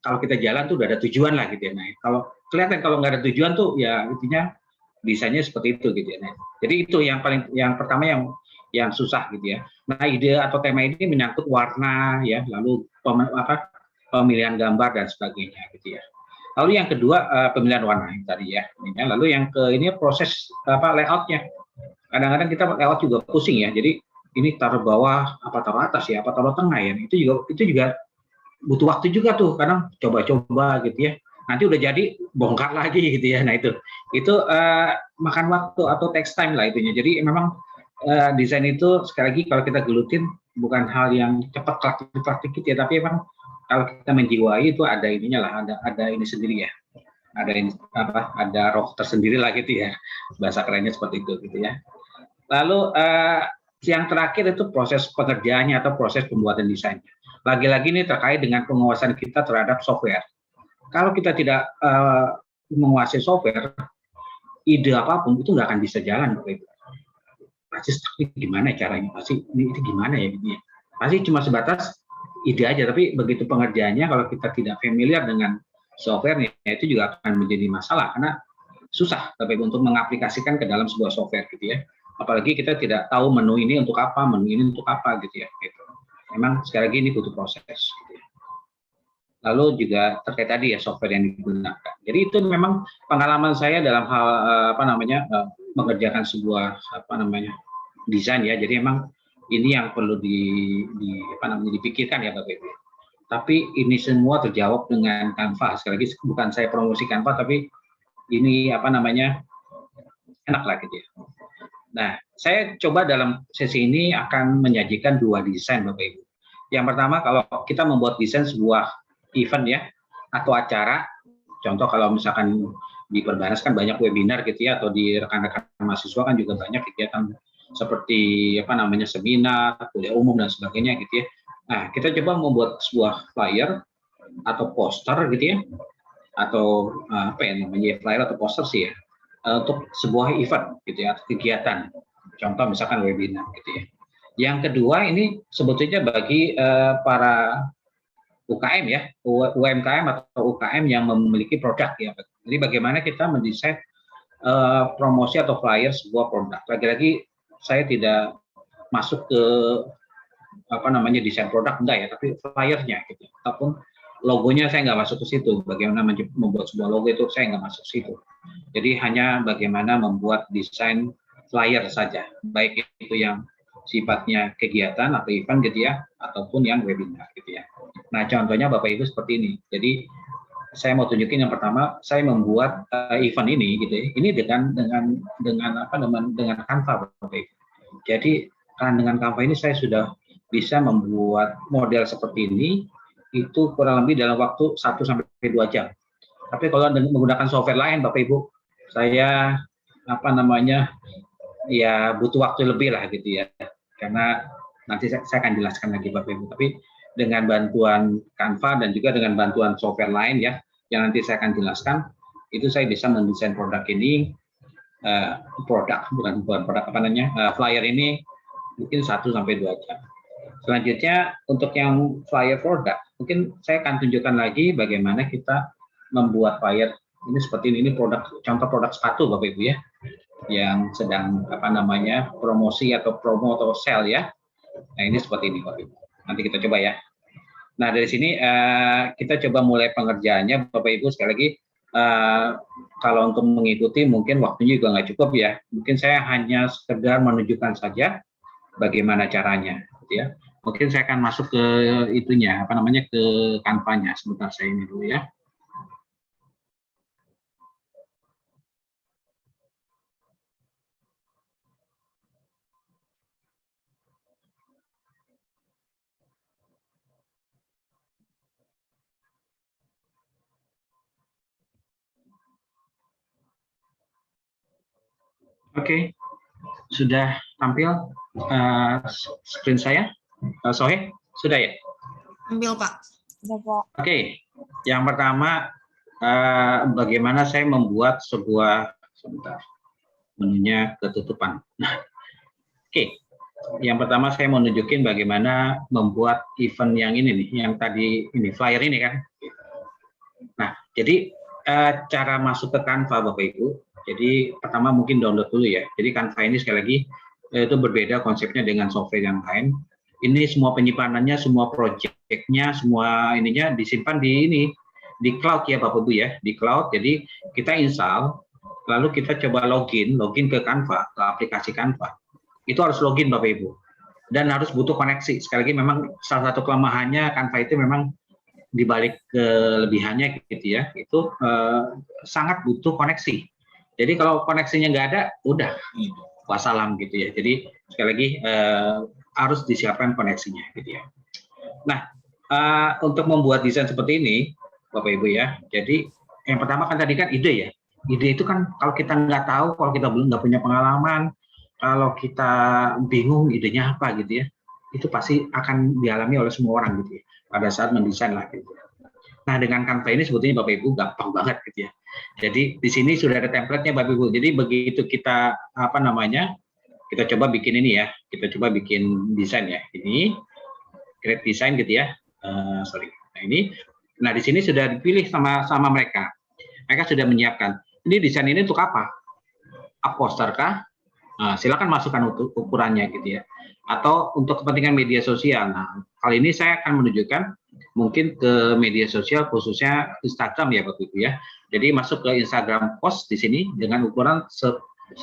kalau kita jalan tuh udah ada tujuan lah gitu ya. Nah, kalau kelihatan kalau nggak ada tujuan tuh ya intinya desainnya seperti itu gitu ya. Nah, jadi itu yang pertama yang susah gitu ya. Nah, ide atau tema ini menyangkut warna ya, lalu pemilihan gambar dan sebagainya gitu ya. Lalu yang kedua pemilihan warna yang tadi ya. Lalu yang ini proses layoutnya. Kadang-kadang kita layout juga pusing ya. Jadi ini taruh bawah, apa taruh atas ya, apa taruh tengah ya. Itu juga butuh waktu juga tuh. Kadang coba-coba gitu ya. Nanti udah jadi bongkar lagi gitu ya. Nah itu makan waktu atau takes time lah itunya. Jadi memang desain itu sekali lagi kalau kita gelutin bukan hal yang cepat praktik ya, tapi memang kalau kita menjiwai itu ada ininya lah, ada ini sendiri ya, ada roh tersendiri lah gitu ya, bahasa kerennya seperti itu gitu ya. Lalu yang terakhir itu proses pekerjaannya atau proses pembuatan desainnya. Lagi-lagi ini terkait dengan penguasaan kita terhadap software. Kalau kita tidak menguasai software, ide apapun itu nggak akan bisa jalan Bapak Ibu. Pasti gimana caranya? Pasti ini gimana ya gitu ya. Pasti cuma sebatas ide aja, tapi begitu pengerjaannya kalau kita tidak familiar dengan software itu juga akan menjadi masalah karena susah Bapak Ibu untuk mengaplikasikan ke dalam sebuah software gitu ya. Apalagi kita tidak tahu menu ini untuk apa, menu ini untuk apa gitu ya. Gitu. Memang sekali lagi ini butuh proses. Gitu ya. Lalu juga terkait tadi ya software yang digunakan. Jadi itu memang pengalaman saya dalam hal mengerjakan sebuah desain ya. Jadi memang ini yang perlu dipikirkan ya Bapak Ibu. Tapi ini semua terjawab dengan Canva. Sekali lagi bukan saya promosi Canva, tapi ini enak lah gitu ya. Nah, saya coba dalam sesi ini akan menyajikan 2 desain Bapak Ibu. Yang pertama kalau kita membuat desain sebuah event ya atau acara, contoh kalau misalkan di Perbanas kan banyak webinar gitu ya, atau di rekan-rekan mahasiswa kan juga banyak kegiatan seperti seminar, kuliah umum dan sebagainya gitu ya. Nah, kita coba membuat sebuah flyer atau poster gitu ya, atau flyer atau poster sih ya, untuk sebuah event gitu ya, kegiatan. Contoh misalkan webinar gitu ya. Yang kedua ini sebetulnya bagi para UKM ya, UMKM atau UKM yang memiliki produk ya. Jadi bagaimana kita mendesain promosi atau flyer sebuah produk. Lagi-lagi saya tidak masuk ke desain produk enggak ya, tapi flyernya gitu. Ataupun logonya saya nggak masuk ke situ. Bagaimana membuat sebuah logo itu saya nggak masuk ke situ. Jadi hanya bagaimana membuat desain flyer saja, baik itu yang sifatnya kegiatan atau event gitu ya, ataupun yang webinar gitu ya. Nah contohnya Bapak Ibu seperti ini. Jadi saya mau tunjukin yang pertama, saya membuat event ini gitu ya. Ini dengan Canva Bapak Ibu. Jadi dengan Canva ini saya sudah bisa membuat model seperti ini itu kurang lebih dalam waktu 1-2 jam. Tapi kalau menggunakan software lain Bapak Ibu, saya ya butuh waktu lebih lah gitu ya. Karena nanti saya akan jelaskan lagi Bapak Ibu. Tapi dengan bantuan Canva dan juga dengan bantuan software lain ya, yang nanti saya akan jelaskan, itu saya bisa mendesain produk ini, flyer ini mungkin 1-2 jam. Selanjutnya untuk yang flyer produk, mungkin saya akan tunjukkan lagi bagaimana kita membuat flyer ini seperti ini contoh produk sepatu Bapak Ibu ya, yang sedang promosi atau promo atau sale ya. Nah ini seperti ini Bapak Ibu. Nanti kita coba ya. Nah dari sini kita coba mulai pengerjaannya Bapak Ibu. Sekali lagi kalau untuk mengikuti mungkin waktunya juga nggak cukup ya. Mungkin saya hanya sekedar menunjukkan saja bagaimana caranya, gitu ya. Mungkin saya akan masuk ke itunya, ke Canva-nya. Sebentar saya ini dulu ya. Oke, sudah tampil screen saya, Sohe, sudah ya? Ambil Pak. Oke, yang pertama bagaimana saya membuat sebuah, sebentar, menunya ketutupan. Oke, yang pertama saya mau nunjukin bagaimana membuat event yang ini nih, yang tadi ini flyer ini kan. Nah, jadi cara masuk ke Canva Bapak Ibu. Jadi pertama mungkin download dulu ya. Jadi Canva ini sekali lagi itu berbeda konsepnya dengan software yang lain. Ini semua penyimpanannya, semua projectnya, semua ininya disimpan di ini, di cloud ya Bapak Ibu ya, di cloud. Jadi kita install, lalu kita coba login ke Canva, ke aplikasi Canva. Itu harus login Bapak Ibu. Dan harus butuh koneksi. Sekali lagi memang salah satu kelemahannya Canva itu memang dibalik kelebihannya gitu ya, itu sangat butuh koneksi. Jadi kalau koneksinya nggak ada, udah wassalam gitu ya. Jadi sekali lagi harus disiapkan koneksinya gitu ya. Nah, untuk membuat desain seperti ini, Bapak Ibu ya. Jadi yang pertama kan tadi kan ide ya. Ide itu kan kalau kita nggak tahu, kalau kita belum nggak punya pengalaman, kalau kita bingung idenya apa gitu ya, itu pasti akan dialami oleh semua orang gitu ya, pada saat mendesain lah gitu. Nah dengan Canva ini sebetulnya Bapak Ibu gampang banget gitu ya. Jadi di sini sudah ada template-nya Bapak Ibu. Jadi begitu kita kita coba bikin ini ya, kita coba bikin desain ya. Ini create design gitu ya. Sorry. Nah ini, nah di sini sudah dipilih sama mereka. Mereka sudah menyiapkan. Ini desain ini untuk apa? Poster kah? Nah, silakan masukkan ukurannya gitu ya. Atau untuk kepentingan media sosial. Nah, kali ini saya akan menunjukkan mungkin ke media sosial khususnya Instagram ya Bapak Ibu ya. Jadi masuk ke Instagram post di sini dengan ukuran 1080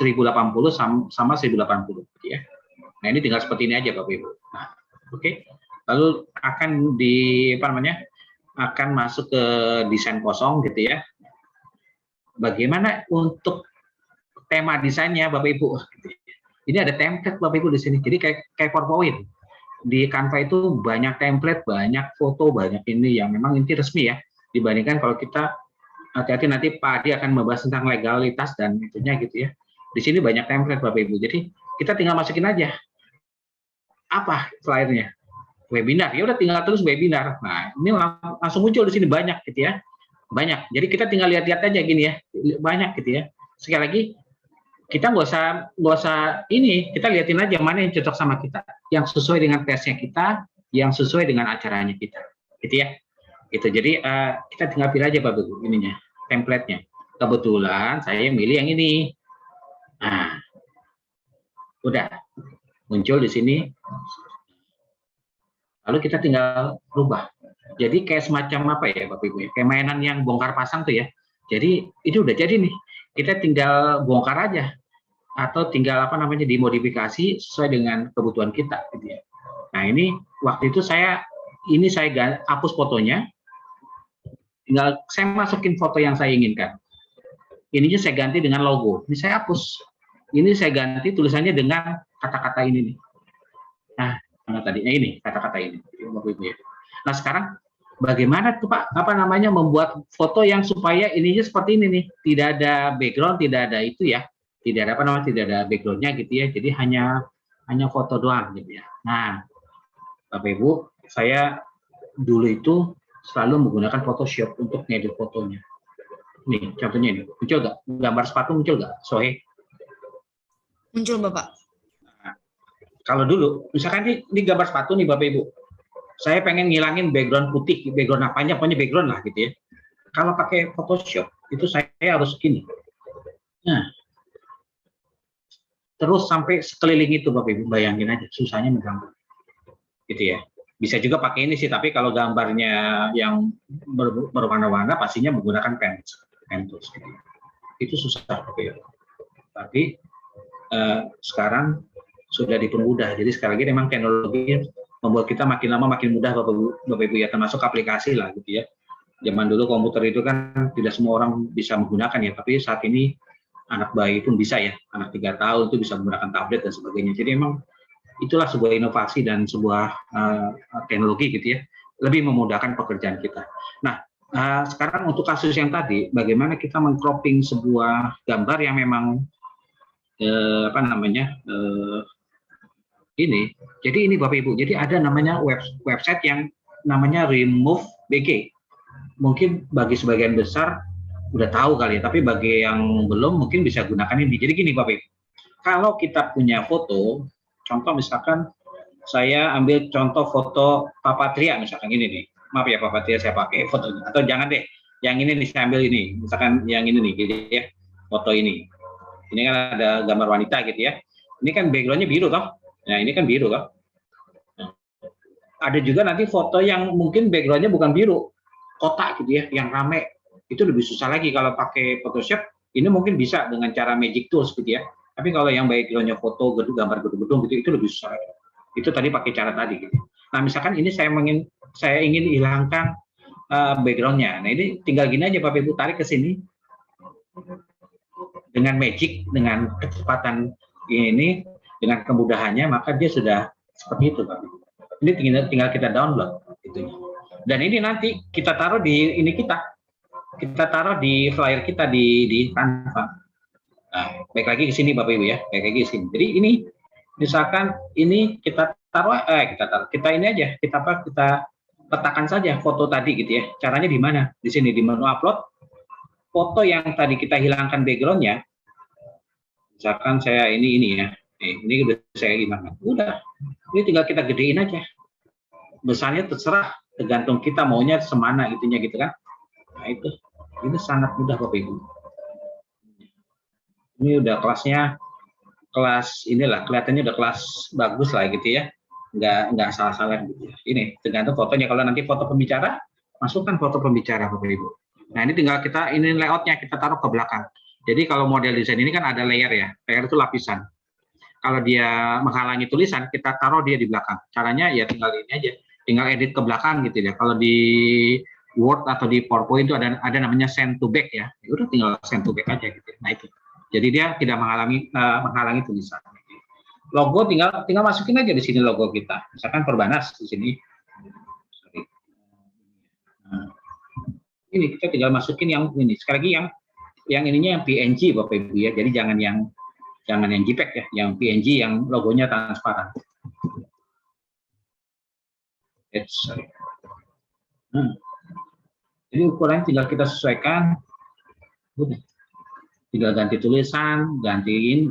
sama 1080 gitu ya. Nah, ini tinggal seperti ini aja Bapak Ibu. Nah, oke. Lalu akan akan masuk ke desain kosong gitu ya. Bagaimana untuk tema desainnya Bapak Ibu? Ini ada template Bapak Ibu di sini. Jadi kayak PowerPoint. Di Canva itu banyak template, banyak foto, banyak ini yang memang inti resmi ya. Dibandingkan kalau kita hati-hati nanti Pak Adi akan membahas tentang legalitas dan itunya gitu ya. Di sini banyak template Bapak Ibu. Jadi kita tinggal masukin aja. Apa flyernya? Webinar. Ya udah tinggal terus webinar. Nah, ini langsung muncul di sini banyak gitu ya. Banyak. Jadi kita tinggal lihat-lihat aja gini ya. Banyak gitu ya. Sekali lagi kita nggak usah ini, kita lihatin aja mana yang cocok sama kita, yang sesuai dengan tesnya kita, yang sesuai dengan acaranya kita, gitu ya. Gitu. Jadi kita tinggal pilih aja Bapak Ibu ininya, template-nya. Kebetulan saya milih yang ini. Nah, udah muncul di sini. Lalu kita tinggal rubah. Jadi kayak semacam apa ya Bapak Ibu ya? Kayak mainan yang bongkar pasang tuh ya. Jadi itu udah jadi nih. Kita tinggal bongkar aja atau tinggal dimodifikasi sesuai dengan kebutuhan kita gitu ya. Nah, ini waktu itu saya hapus fotonya. Tinggal saya masukin foto yang saya inginkan. Ininya saya ganti dengan logo. Ini saya hapus. Ini saya ganti tulisannya dengan kata-kata ini nih. Nah, mana tadi? Ini kata-kata ini. Nah, sekarang bagaimana tuh Pak membuat foto yang supaya ininya seperti ini nih, tidak ada background, tidak ada itu ya, tidak ada backgroundnya gitu ya, jadi hanya foto doang gitu ya. Nah Bapak Ibu, saya dulu itu selalu menggunakan Photoshop untuk ngedit fotonya. Nih contohnya ini, muncul nggak gambar sepatu, muncul nggak Sohe? Muncul Bapak. Nah, kalau dulu misalkan ini gambar sepatu nih Bapak Ibu, saya pengen ngilangin background putih, background apanya, pokoknya background lah gitu ya. Kalau pakai Photoshop, itu saya harus gini. Nah, terus sampai sekeliling itu Bapak Ibu, bayangin aja, susahnya menggambar. Gitu ya. Bisa juga pakai ini sih, tapi kalau gambarnya yang berwarna-warna, pastinya menggunakan pen tools. Gitu. Itu susah Bapak Ibu. Tapi sekarang sudah dipermudah. Jadi sekali lagi memang teknologi membuat kita makin lama makin mudah Bapak Ibu ya, termasuk aplikasi lah gitu ya. Zaman dulu komputer itu kan tidak semua orang bisa menggunakan ya, tapi saat ini anak bayi pun bisa ya, anak 3 tahun itu bisa menggunakan tablet dan sebagainya. Jadi memang itulah sebuah inovasi dan sebuah teknologi gitu ya, lebih memudahkan pekerjaan kita. Nah, sekarang untuk kasus yang tadi, bagaimana kita meng-cropping sebuah gambar yang memang apa namanya ini. Jadi ini Bapak Ibu. Jadi ada namanya website yang namanya Remove BG. Mungkin bagi sebagian besar udah tahu kali ya, tapi bagi yang belum mungkin bisa gunakan ini. Jadi gini Bapak Ibu. Kalau kita punya foto, contoh misalkan saya ambil contoh foto Pak Patria misalkan ini nih. Maaf ya Pak Patria saya pakai fotonya. Atau jangan deh, yang ini nih saya ambil ini. Misalkan yang ini nih gitu ya. Foto ini. Ini kan ada gambar wanita gitu ya. Ini kan backgroundnya biru toh. Nah ini kan biru toh. Nah, ada juga nanti foto yang mungkin backgroundnya bukan biru, kotak gitu ya, yang rame. Itu lebih susah lagi kalau pakai Photoshop. Ini mungkin bisa dengan cara Magic Tools gitu ya. Tapi kalau yang backgroundnya foto gambar gedung-gedung gitu, itu lebih susah. Itu tadi pakai cara tadi gitu. Nah misalkan ini saya ingin hilangkan backgroundnya. Nah ini tinggal gini aja Bapak Ibu, tarik ke sini dengan magic, dengan kecepatan ini, dengan kemudahannya, maka dia sudah seperti itu Bapak Ibu. Ini tinggal kita download gitu. Dan ini nanti kita taruh di ini kita taruh di flyer kita di Canva. Nah, baik lagi ke sini Bapak Ibu ya, baik lagi ke sini. Jadi ini misalkan ini kita taruh kita ini aja, kita letakkan saja foto tadi gitu ya. Caranya di mana? Di sini di menu upload. Foto yang tadi kita hilangkan backgroundnya, misalkan saya ini ya, ini udah saya hilangkan, udah, ini tinggal kita gedein aja, besarnya terserah, tergantung kita maunya semana itunya gitu kan. Nah itu sangat mudah Bapak Ibu. Ini udah kelas inilah, kelihatannya udah kelas bagus lah gitu ya, nggak salah-salah gitu. Ini tergantung fotonya. Kalau nanti foto pembicara, masukkan foto pembicara Bapak Ibu. Nah ini tinggal kita ini layoutnya kita taruh ke belakang. Jadi kalau model desain ini kan ada layer ya, layer itu lapisan. Kalau dia menghalangi tulisan, kita taruh dia di belakang. Caranya ya tinggal ini aja, tinggal edit ke belakang gitu ya. Kalau di Word atau di PowerPoint itu ada namanya send to back ya. Udah tinggal send to back aja gitu. Nah itu. Jadi dia tidak menghalangi tulisan. Logo tinggal masukin aja di sini logo kita. Misalkan Perbanas di sini. Nah, ini kita tinggal masukin yang ini. Sekali lagi yang ininya yang PNG Bapak Ibu ya. Jadi jangan yang JPEG ya, yang PNG yang logonya transparan. Jadi ukurannya tinggal kita sesuaikan. Udah. Tinggal ganti tulisan, ganti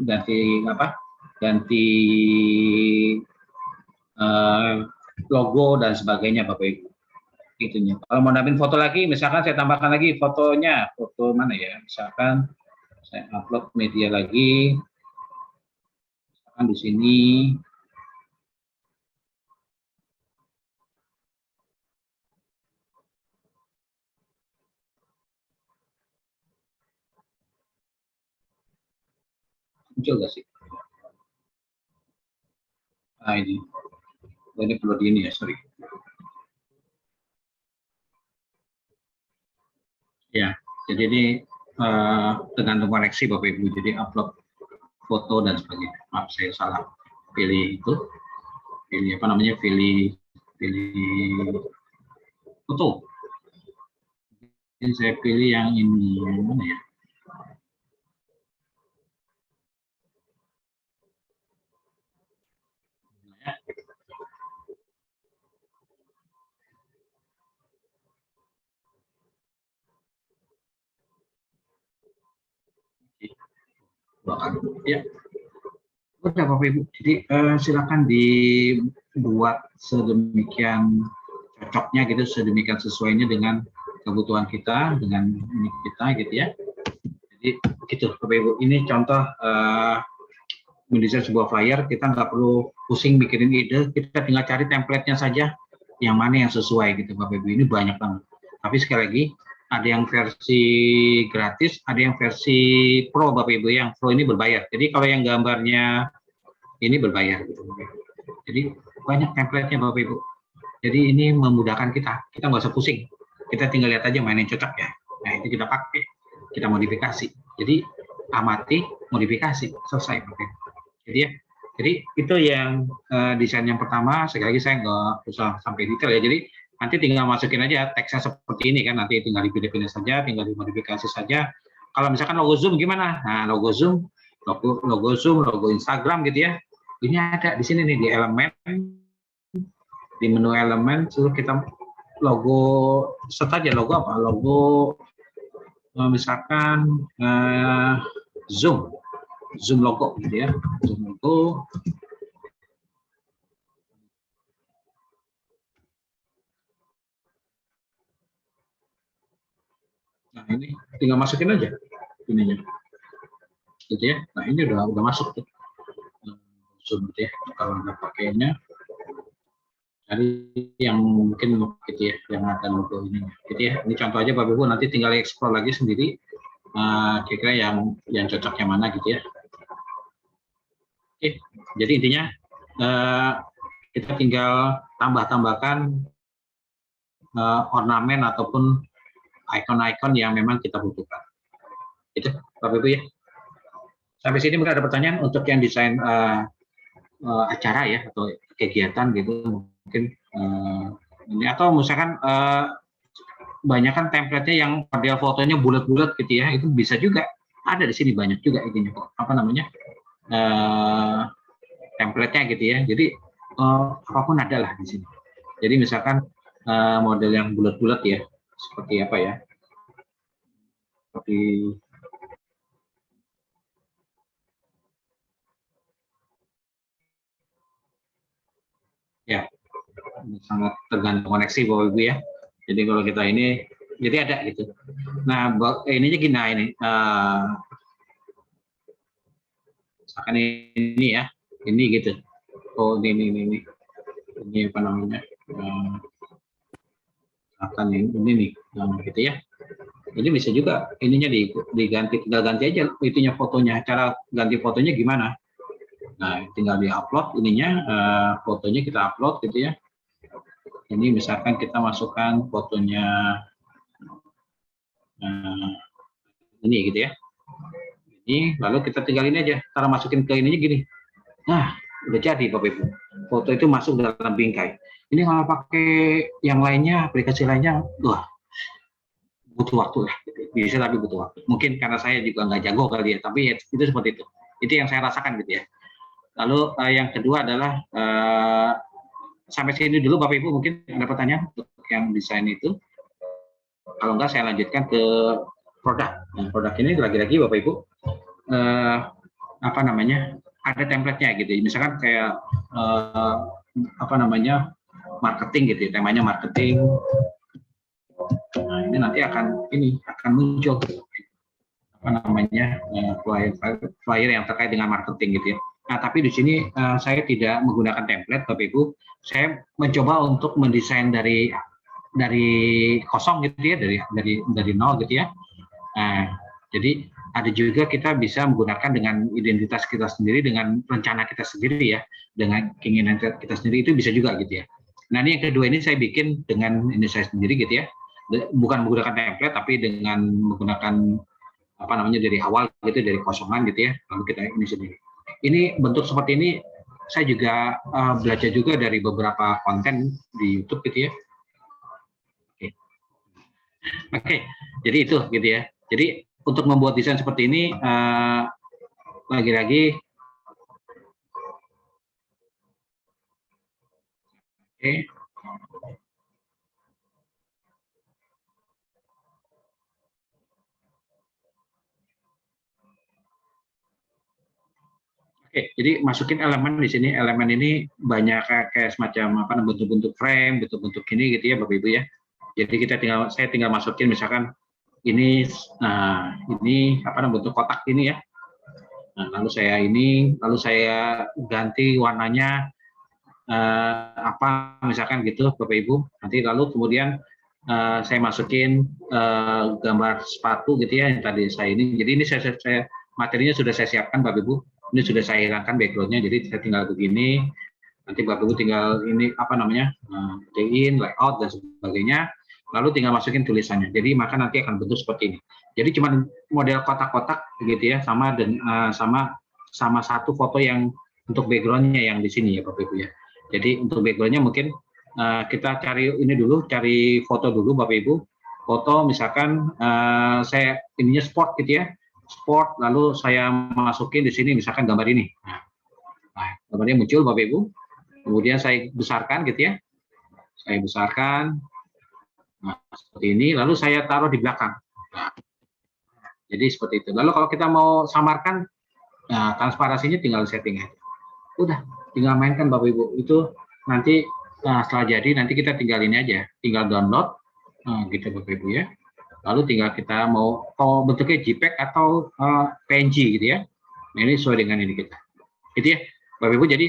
logo dan sebagainya Bapak Ibu. Itunya. Kalau mau nambahin foto lagi, misalkan saya tambahkan lagi fotonya, foto mana ya? Misalkan saya upload media lagi, misalkan di sini. Muncul nggak sih? Nah ini perlu di ini ya, sorry. Ya, jadi ini tergantung koneksi Bapak Ibu. Jadi upload foto dan sebagainya. Maaf saya salah pilih itu, pilih apa namanya, pilih foto. Ini saya pilih yang ini, yang mana ya? Ya, udah Bapak Ibu. Jadi silakan dibuat sedemikian cocoknya gitu, sedemikian sesuainya dengan kebutuhan kita, dengan ini kita gitu ya. Jadi gitu Bapak Ibu. Ini contoh mendesain sebuah flyer. Kita nggak perlu pusing mikirin ide, kita tinggal cari template-nya saja yang mana yang sesuai gitu Bapak Ibu. Ini banyak banget. Tapi sekali lagi, ada yang versi gratis, ada yang versi pro Bapak Ibu. Yang pro ini berbayar. Jadi kalau yang gambarnya ini berbayar gitu. Jadi banyak template-nya Bapak Ibu. Jadi ini memudahkan kita nggak usah pusing. Kita tinggal lihat aja mana yang cocok ya. Nah itu kita pakai, kita modifikasi. Jadi amati, modifikasi, selesai Bapak Ibu. Jadi itu yang desain yang pertama. Sekali lagi saya nggak usah sampai detail ya. Jadi nanti tinggal masukin aja teksnya seperti ini kan, nanti tinggal dipilih-pilih saja, tinggal dimodifikasi saja. Kalau misalkan logo Zoom gimana? Nah, logo Zoom logo Zoom, logo Instagram gitu ya. Ini ada di sini nih di elemen, di menu elemen, suruh kita logo, set aja logo apa? Logo misalkan Zoom logo gitu ya, Zoom logo. Nah ini tinggal masukin aja ininya, gitu ya. Nah ini udah masuk tuh Zoom gitu ya. Kalau nggak pakainya, cari yang mungkin gitu ya, yang ada logo ini, gitu ya. Ini contoh aja Bapak Ibu, nanti tinggal explore lagi sendiri, kira-kira yang cocok yang mana gitu ya. Oke, jadi intinya kita tinggal tambahkan ornamen ataupun ikon-ikon yang memang kita butuhkan. Itu Bapak Ibu ya. Sampai sini mungkin ada pertanyaan untuk yang desain acara ya atau kegiatan gitu mungkin ini, atau misalkan banyak kan template-nya yang model fotonya bulat-bulat gitu ya, itu bisa juga ada di sini, banyak juga ininya kok, apa namanya, template-nya gitu ya. Jadi apapun ada lah di sini. Jadi misalkan model yang bulat-bulat ya, seperti apa ya, seperti ya, sangat tergantung koneksi Bapak Ibu ya. Jadi kalau kita ini, jadi ada gitu. Nah, ininya gini, ini misalkan ini ya, ini gitu. Oh ini apa namanya? Akan ini nih, gitu ya. Jadi bisa juga ininya diganti, tinggal ganti aja itunya fotonya. Cara ganti fotonya gimana? Nah, tinggal di-upload ininya, fotonya kita upload gitu ya. Ini misalkan kita masukkan fotonya ini gitu ya. Ini lalu kita tinggal ini aja, cara masukin ke ininya gini. Nah, udah jadi Bapak Ibu. Foto itu masuk dalam bingkai. Ini kalau pakai yang lainnya, aplikasi lainnya, wah, butuh waktu lah. Bisa tapi butuh waktu. Mungkin karena saya juga nggak jago kali ya, tapi ya, itu seperti itu. Itu yang saya rasakan gitu ya. Lalu yang kedua adalah sampai sini dulu Bapak Ibu, mungkin ada pertanyaan untuk yang desain itu. Kalau enggak saya lanjutkan ke produk. Nah, produk ini lagi-lagi Bapak Ibu apa namanya, ada template-nya gitu. Misalkan kayak apa namanya, marketing gitu, temanya marketing. Nah, ini nanti akan muncul apa namanya, flyer yang terkait dengan marketing gitu ya. Nah, tapi di sini saya tidak menggunakan template Bapak Ibu. Saya mencoba untuk mendesain dari kosong gitu ya, dari nol gitu ya. Nah, jadi ada juga kita bisa menggunakan dengan identitas kita sendiri, dengan rencana kita sendiri ya, dengan keinginan kita sendiri, itu bisa juga gitu ya. Nah, ini yang kedua, ini saya bikin dengan ini saya sendiri gitu ya, bukan menggunakan template tapi dengan menggunakan apa namanya, dari awal gitu, dari kosongan gitu ya, lalu kita ini sendiri. Ini bentuk seperti ini saya juga belajar juga dari beberapa konten di YouTube gitu ya. Oke, jadi itu gitu ya. Jadi untuk membuat desain seperti ini lagi-lagi Oke, jadi masukin elemen di sini. Elemen ini banyak kayak semacam apa, bentuk-bentuk frame, bentuk-bentuk ini gitu ya Bapak Ibu ya. Jadi saya tinggal masukin misalkan ini, nah ini apa namanya, bentuk kotak ini ya. Nah, lalu saya ganti warnanya apa misalkan gitu Bapak Ibu. Nanti lalu kemudian saya masukin gambar sepatu gitu ya yang tadi saya ini. Jadi ini saya materinya sudah saya siapkan Bapak Ibu. Ini sudah saya hilangkan backgroundnya, jadi saya tinggal begini. Nanti Bapak Ibu tinggal ini apa namanya, in, layout dan sebagainya. Lalu tinggal masukin tulisannya. Jadi maka nanti akan bentuk seperti ini. Jadi cuma model kotak-kotak gitu ya, sama satu foto yang untuk backgroundnya yang di sini ya Bapak Ibu ya. Jadi untuk backgroundnya mungkin kita cari ini dulu, cari foto dulu Bapak Ibu. Foto misalkan saya ininya sport gitu ya. sport, lalu saya masukin di sini misalkan gambar ini. Nah, gambarnya muncul Bapak Ibu. Kemudian saya besarkan gitu ya. Saya besarkan. Nah, seperti ini, lalu saya taruh di belakang. Nah, jadi seperti itu. Lalu kalau kita mau samarkan, nah, transparansinya tinggal setting aja. Udah, tinggal mainkan Bapak Ibu. Itu nanti setelah jadi, nanti kita tinggal ini aja. Tinggal download, gitu Bapak Ibu ya. Lalu tinggal kita mau bentuknya JPEG atau PNG gitu ya. Nah, ini sesuai dengan ini kita. Gitu ya, Bapak Ibu. Jadi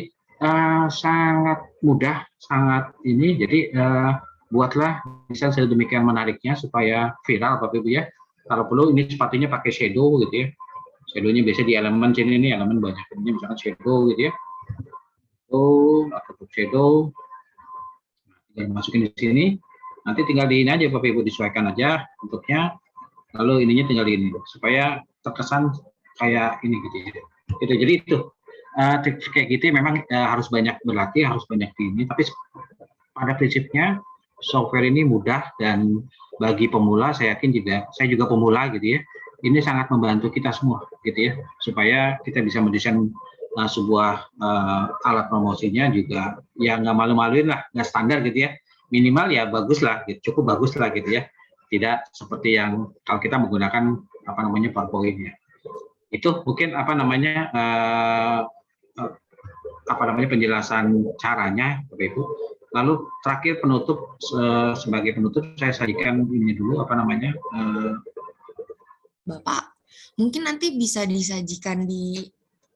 sangat mudah, sangat ini. Jadi buatlah desain sedemikian menariknya supaya viral Bapak Ibu ya. Kalau perlu ini sepatunya pakai shadow gitu ya. Shadownya biasa di elemen sini, ini elemen banyak. Ini misalkan shadow gitu ya. Atau shadow. Tinggal masukin di sini. Nanti tinggal di ini aja Bapak Ibu, disesuaikan aja bentuknya. Lalu ininya tinggal di ini supaya terkesan kayak ini gitu ya. Gitu. Jadi itu trik kayak gitu memang harus banyak berlatih, harus banyak ini. Tapi pada prinsipnya software ini mudah dan bagi pemula saya yakin juga, saya juga pemula gitu ya. Ini sangat membantu kita semua gitu ya, supaya kita bisa mendesain sebuah alat promosinya juga ya nggak malu-maluin lah, nggak standar gitu ya. Minimal ya bagus lah, gitu, cukup bagus lah gitu ya. Tidak seperti yang kalau kita menggunakan apa namanya PowerPoint ya. Itu mungkin apa namanya penjelasan caranya Bapak Ibu. Lalu terakhir penutup, sebagai penutup saya sajikan ini dulu apa namanya Bapak, mungkin nanti bisa disajikan di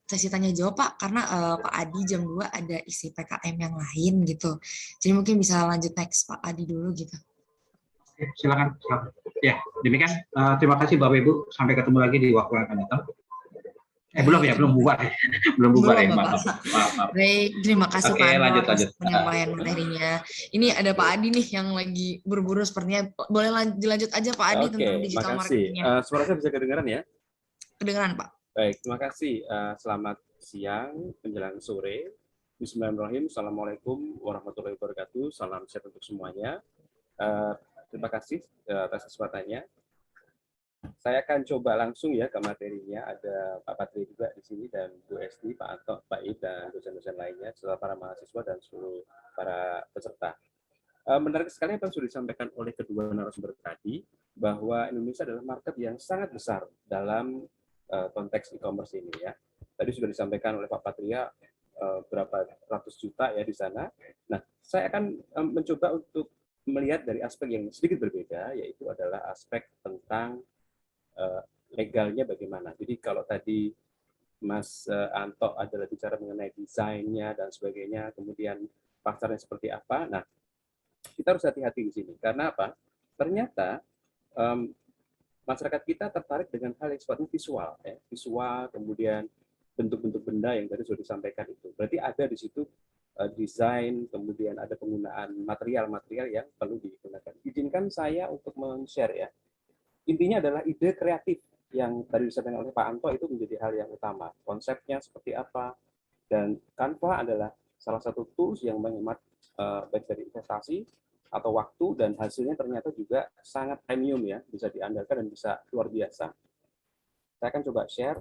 sesi tanya jawab Pak, karena Pak Adi jam 2 ada isi PKM yang lain gitu. Jadi mungkin bisa lanjut next Pak Adi dulu gitu. Oke, silakan. Ya, demikian. Terima kasih Bapak Ibu. Sampai ketemu lagi di waktu yang akan datang. Belum ya, belum bubar. Belum bubar ya, maaf. Baik, terima kasih Oke, Pak Anwar lanjut. atas penyampaian materinya. Ini ada Pak Adi nih yang lagi buru-buru sepertinya. Boleh dilanjut aja Pak Adi tentang digital marketingnya. Suara saya bisa kedengaran ya? Kedengaran Pak. Baik, terima kasih. Selamat siang, menjelang sore. Bismillahirrahmanirrahim. Assalamualaikum warahmatullahi wabarakatuh. Salam sehat untuk semuanya. Terima kasih atas kesempatannya. Saya akan coba langsung ya ke materinya. Ada Pak Patri juga di sini dan Bu Esti, Pak Anto, Pak Ib, dan dosen-dosen lainnya, serta para mahasiswa dan seluruh para peserta. Menarik sekali apa yang sudah disampaikan oleh kedua narasumber tadi, bahwa Indonesia adalah market yang sangat besar dalam konteks e-commerce ini ya. Tadi sudah disampaikan oleh Pak Patria berapa ratus juta ya di sana. Nah, saya akan mencoba untuk melihat dari aspek yang sedikit berbeda, yaitu adalah aspek tentang legalnya bagaimana. Jadi kalau tadi Mas Anto adalah bicara mengenai desainnya dan sebagainya, kemudian pasarnya seperti apa. Nah, kita harus hati-hati di sini. Karena apa? Ternyata masyarakat kita tertarik dengan hal yang sifatnya visual, ya. Visual, kemudian bentuk-bentuk benda yang tadi sudah disampaikan itu. Berarti ada di situ desain, kemudian ada penggunaan material-material yang perlu digunakan. Izinkan saya untuk men-share ya. Intinya adalah ide kreatif yang tadi disampaikan oleh Pak Anto itu menjadi hal yang utama. Konsepnya seperti apa, dan Canva adalah salah satu tools yang menghemat baik dari investasi atau waktu, dan hasilnya ternyata juga sangat premium ya, bisa diandalkan dan bisa luar biasa. Saya akan coba share.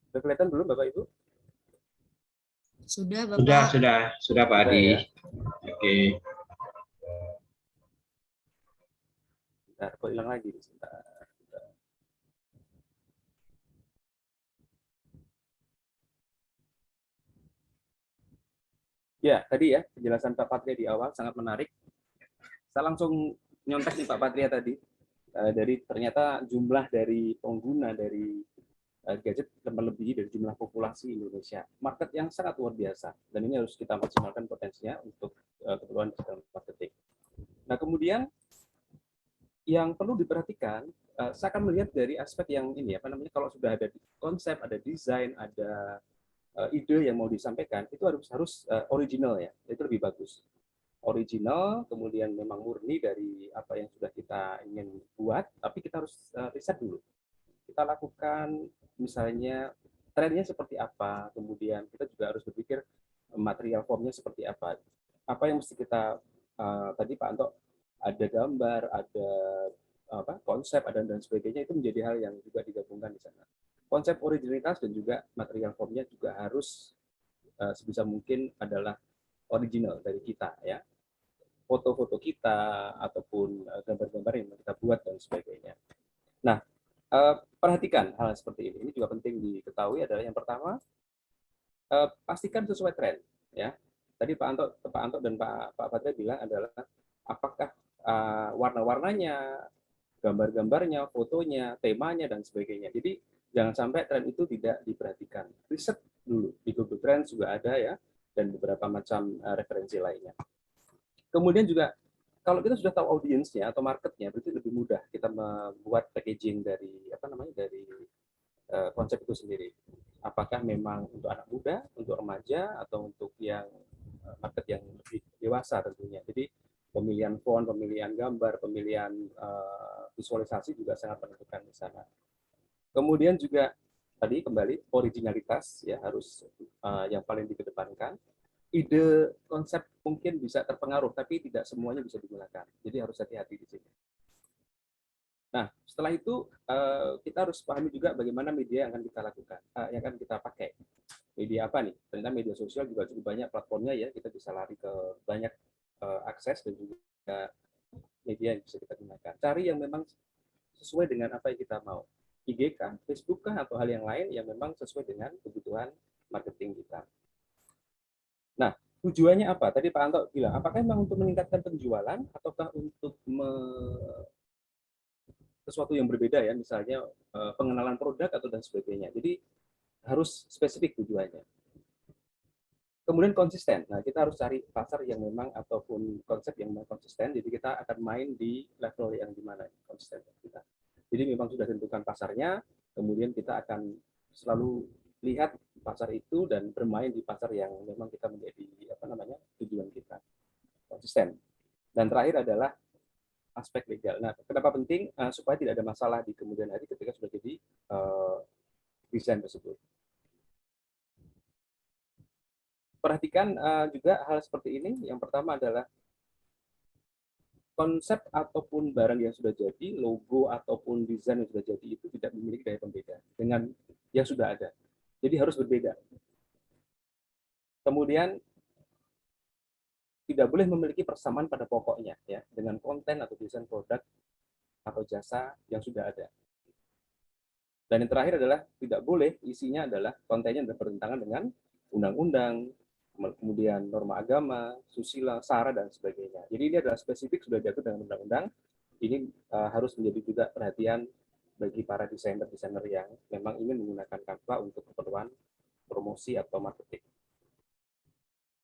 Sudah kelihatan belum Bapak Ibu? Sudah Bapak. Sudah Pak Adi. Ya. Oke. Bentar, kok hilang lagi? Sebentar. Ya, tadi ya, penjelasan Pak Patria di awal sangat menarik. Saya langsung nyontek nih Pak Patria tadi. Dari ternyata jumlah dari pengguna dari gadget melebihi dari jumlah populasi Indonesia. Market yang sangat luar biasa. Dan ini harus kita maksimalkan potensinya untuk keperluan digital marketing. Nah, kemudian yang perlu diperhatikan, saya akan melihat dari aspek yang ini, apa namanya, kalau sudah ada konsep, ada desain, ada ide yang mau disampaikan, itu harus original ya, itu lebih bagus. original, kemudian memang murni dari apa yang sudah kita ingin buat, tapi kita harus riset dulu. Kita lakukan misalnya trennya seperti apa, kemudian kita juga harus berpikir material formnya seperti apa. Apa yang mesti kita tadi Pak Anto ada gambar, ada konsep, ada dan sebagainya, itu menjadi hal yang juga digabungkan di sana. Konsep originalitas dan juga material formnya juga harus sebisa mungkin adalah original dari kita ya. Foto-foto kita ataupun gambar-gambar yang kita buat dan sebagainya. Nah, perhatikan hal seperti ini. Ini juga penting diketahui adalah yang pertama, pastikan sesuai tren ya. Tadi Pak Anto dan Pak Patria bilang adalah apakah warna-warnanya, gambar-gambarnya, fotonya, temanya dan sebagainya. Jadi jangan sampai tren itu tidak diperhatikan. Riset dulu di Google Trends juga ada ya, dan beberapa macam referensi lainnya. Kemudian juga kalau kita sudah tahu audiensnya atau marketnya, berarti lebih mudah kita membuat packaging dari dari konsep itu sendiri. Apakah memang untuk anak muda, untuk remaja, atau untuk yang market yang lebih dewasa tentunya. Jadi pemilihan font, pemilihan gambar, pemilihan visualisasi juga sangat menentukan di sana. Kemudian juga tadi kembali originalitas ya harus yang paling dikedepankan. Ide konsep mungkin bisa terpengaruh, tapi tidak semuanya bisa digunakan. Jadi harus hati-hati di sini. Nah, setelah itu kita harus pahami juga bagaimana media yang akan kita lakukan, yang akan kita pakai. Media apa nih? Ternyata media sosial juga cukup banyak platformnya ya. Kita bisa lari ke banyak akses dan juga media yang bisa kita gunakan. Cari yang memang sesuai dengan apa yang kita mau. IG kah, Facebook kah, atau hal yang lain yang memang sesuai dengan kebutuhan marketing kita. Nah, tujuannya apa? Tadi Pak Anto bilang, apakah memang untuk meningkatkan penjualan ataukah untuk sesuatu yang berbeda ya, misalnya pengenalan produk atau dan sebagainya. Jadi harus spesifik tujuannya. Kemudian konsisten. Nah, kita harus cari pasar yang memang ataupun konsep yang memang konsisten. Jadi kita akan main di level yang di mana konsisten kita. Jadi memang sudah tentukan pasarnya, kemudian kita akan selalu lihat pasar itu dan bermain di pasar yang memang kita menjadi tujuan kita, konsisten. Dan terakhir adalah aspek legal. Nah, kenapa penting? Supaya tidak ada masalah di kemudian hari ketika sudah jadi desain tersebut. Perhatikan juga hal seperti ini. Yang pertama adalah konsep ataupun barang yang sudah jadi, logo ataupun desain yang sudah jadi itu tidak memiliki daya pembeda dengan yang sudah ada. Jadi harus berbeda. Kemudian tidak boleh memiliki persamaan pada pokoknya ya dengan konten atau desain produk atau jasa yang sudah ada. Dan yang terakhir adalah tidak boleh isinya adalah kontennya bertentangan dengan undang-undang, kemudian norma agama, susila, sara dan sebagainya. Jadi ini adalah spesifik sudah diatur dengan undang-undang. Ini harus menjadi juga perhatian bagi para desainer-desainer yang memang ingin menggunakan Canva untuk keperluan promosi atau marketing.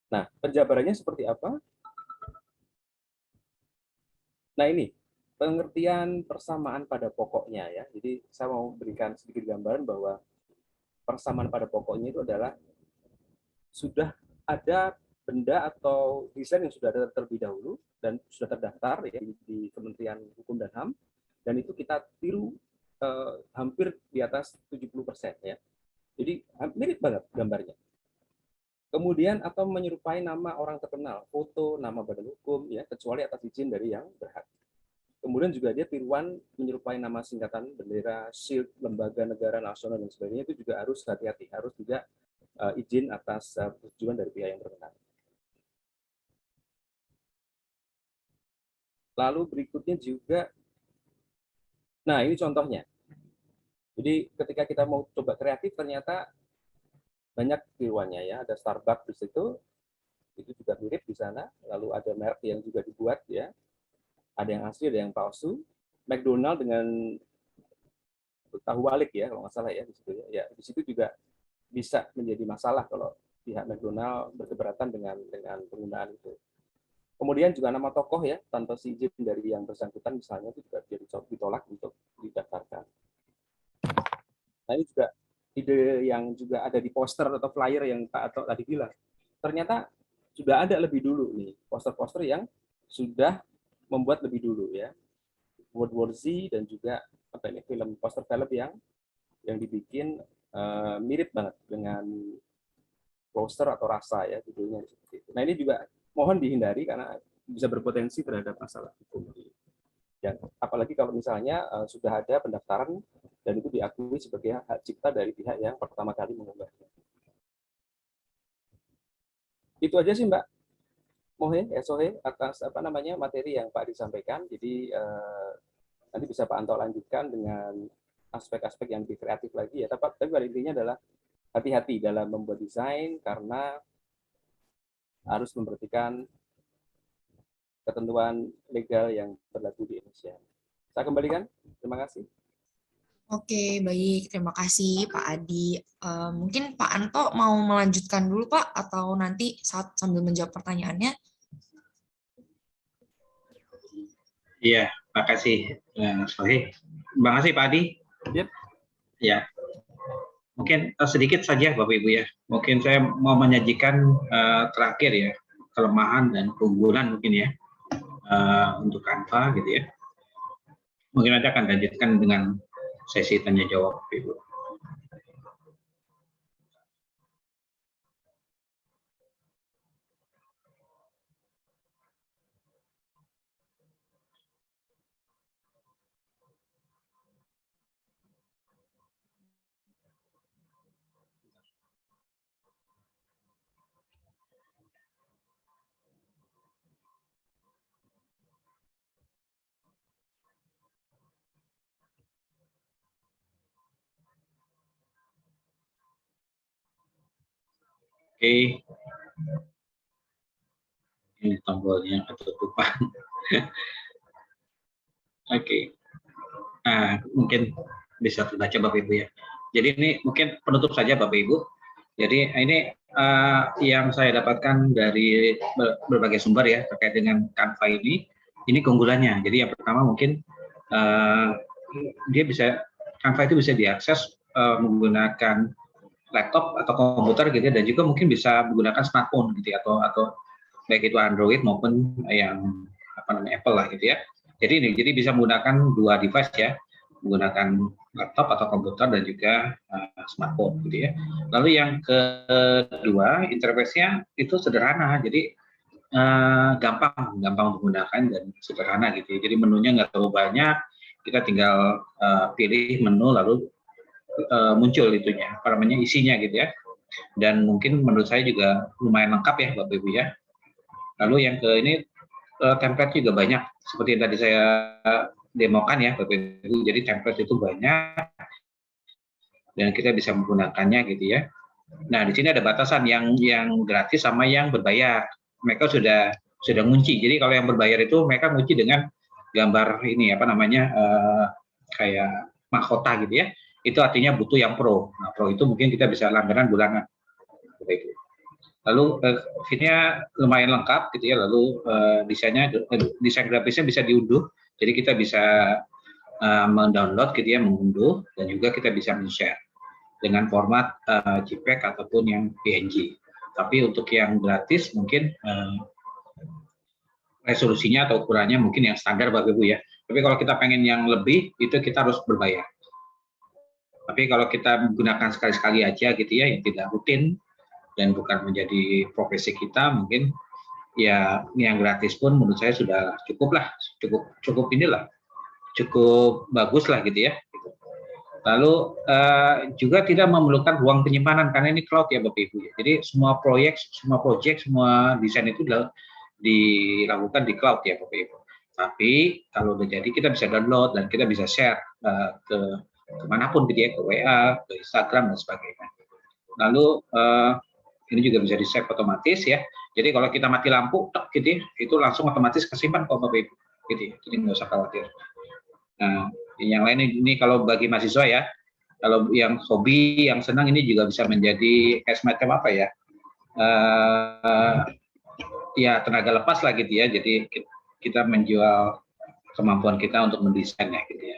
Nah, penjabarannya seperti apa? Nah, ini pengertian persamaan pada pokoknya ya. Jadi saya mau berikan sedikit gambaran bahwa persamaan pada pokoknya itu adalah sudah ada benda atau desain yang sudah ada terlebih dahulu dan sudah terdaftar ya di Kementerian Hukum dan HAM, dan itu kita tiru hampir di atas 70% ya. Jadi mirip banget gambarnya. Kemudian atau menyerupai nama orang terkenal, foto, nama badan hukum ya, kecuali atas izin dari yang berhak. Kemudian juga dia tiruan menyerupai nama singkatan bendera, shield, lembaga negara nasional dan sebagainya, itu juga harus hati-hati, harus juga izin atas tujuan dari pihak yang berwenang. Lalu berikutnya juga, nah ini contohnya. Jadi ketika kita mau coba kreatif ternyata banyak tiruannya ya. Ada Starbucks di situ, itu juga mirip di sana. Lalu ada merek yang juga dibuat ya. Ada yang asli, ada yang palsu. McDonald dengan tahu walik ya kalau nggak salah ya di situ ya. Ya di situ juga bisa menjadi masalah kalau pihak McDonald berkeberatan dengan penggunaan itu. Kemudian juga nama tokoh ya tanpa izin dari yang bersangkutan misalnya itu juga ditolak untuk didaftarkan. Nah ini juga ide yang juga ada di poster atau flyer yang Pak Ato tadi bilang. Ternyata sudah ada lebih dulu nih poster-poster yang sudah membuat lebih dulu ya, World War Z dan juga apa ini poster film yang dibikin mirip banget dengan poster atau rasa ya judulnya seperti itu. Nah ini juga mohon dihindari karena bisa berpotensi terhadap masalah hukum. Dan apalagi kalau misalnya sudah ada pendaftaran dan itu diakui sebagai hak cipta dari pihak yang pertama kali mengunggahnya. Itu aja sih Mbak Mohe, Sohe atas materi yang Pak disampaikan. Jadi nanti bisa Pak Anto lanjutkan dengan aspek-aspek yang lebih kreatif lagi ya. Tapi pada intinya adalah hati-hati dalam membuat desain karena harus memperhatikan ketentuan legal yang berlaku di Indonesia. Saya kembalikan. Terima kasih. Oke, baik. Terima kasih Pak Adi. Mungkin Pak Anto mau melanjutkan dulu Pak, atau nanti saat sambil menjawab pertanyaannya? Iya, makasih Sohi. Terima kasih Pak Adi. Yep. Ya, mungkin sedikit saja Bapak Ibu ya. Mungkin saya mau menyajikan terakhir ya, kelemahan dan keunggulan mungkin ya untuk Canva gitu ya. Mungkin nanti akan lanjutkan dengan sesi tanya jawab Bapak Ibu. Oke, ini tombolnya ketutupan. Oke, nah mungkin bisa terbaca Bapak Ibu ya. Jadi ini mungkin penutup saja Bapak Ibu. Jadi ini yang saya dapatkan dari berbagai sumber ya terkait dengan Canva ini keunggulannya. Jadi yang pertama mungkin Canva itu bisa diakses menggunakan laptop atau komputer gitu ya, dan juga mungkin bisa menggunakan smartphone gitu ya, atau baik itu Android maupun yang Apple lah gitu ya. Jadi bisa menggunakan dua device ya, menggunakan laptop atau komputer dan juga smartphone gitu ya. Lalu yang kedua, interface-nya itu sederhana, jadi gampang menggunakan dan sederhana gitu ya. Jadi menunya nggak terlalu banyak, kita tinggal pilih menu lalu muncul itunya, isinya gitu ya. Dan mungkin menurut saya juga lumayan lengkap ya Bapak Ibu ya. Lalu yang ini template juga banyak, seperti yang tadi saya demokan ya Bapak Ibu. Jadi template itu banyak dan kita bisa menggunakannya gitu ya. Nah di sini ada batasan yang gratis sama yang berbayar. Mereka sudah ngunci. Jadi kalau yang berbayar itu mereka ngunci dengan gambar ini kayak mahkota gitu ya. Itu artinya butuh yang pro. Nah, pro itu mungkin kita bisa langganan bulanan. Lalu fitnya lumayan lengkap gitu ya. Lalu desain grafisnya bisa diunduh. Jadi kita bisa mendownload gitu ya, mengunduh, dan juga kita bisa men-share dengan format JPEG ataupun yang PNG. Tapi untuk yang gratis mungkin resolusinya atau ukurannya mungkin yang standar Bapak Ibu ya. Tapi kalau kita pengen yang lebih, itu kita harus berbayar. Tapi kalau kita menggunakan sekali-sekali aja gitu ya, yang tidak rutin dan bukan menjadi profesi kita, mungkin ya yang gratis pun menurut saya sudah cukup lah, cukup bagus lah gitu ya. Lalu juga tidak memerlukan ruang penyimpanan karena ini cloud ya Bapak Ibu. Jadi semua project, semua desain itu dilakukan di cloud ya Bapak Ibu. Tapi kalau udah jadi kita bisa download dan kita bisa share ke kemanapun gitu ya, ke WA, ke Instagram dan sebagainya. Lalu ini juga bisa di-save otomatis ya. Jadi kalau kita mati lampu, gitu ya, itu langsung otomatis kesimpan kok Bapak Ibu. Gitu ya, jadi nggak usah khawatir. Nah, yang lain ini kalau bagi mahasiswa ya, kalau yang hobi, yang senang ini juga bisa menjadi semacam apa ya, ya tenaga lepas lah gitu ya. Jadi kita menjual kemampuan kita untuk mendesainnya gitu ya.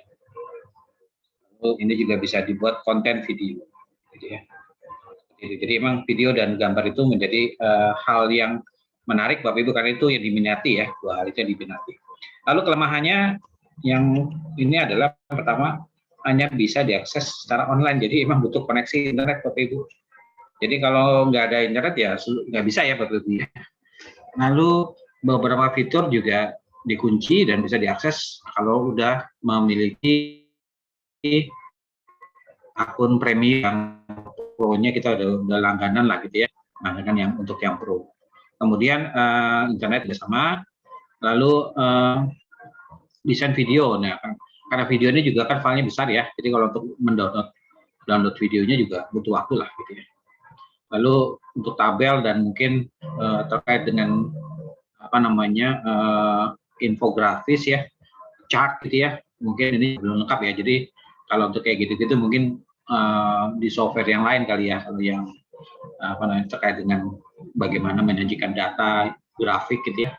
Ini juga bisa dibuat konten video gitu ya. Jadi memang video dan gambar itu menjadi hal yang menarik Bapak Ibu karena itu yang diminati ya, 2 hal itu yang diminati. Lalu kelemahannya yang ini adalah pertama hanya bisa diakses secara online, jadi emang butuh koneksi internet Bapak Ibu. Jadi kalau nggak ada internet ya nggak bisa ya Bapak Ibu. Lalu beberapa fitur juga dikunci dan bisa diakses kalau udah memiliki akun premium yang pro-nya kita udah langganan lah gitu ya, langganan yang untuk yang pro. Kemudian internet juga sama. Lalu desain video, nah karena video ini juga kan filenya besar ya, jadi kalau untuk download videonya juga butuh waktu lah gitu ya. Lalu untuk tabel dan mungkin terkait dengan apa namanya infografis ya, chart gitu ya, mungkin ini belum lengkap ya. Jadi kalau untuk kayak gitu-gitu mungkin di software yang lain kali ya, kalau yang apa namanya terkait dengan bagaimana menyajikan data grafik gitu ya,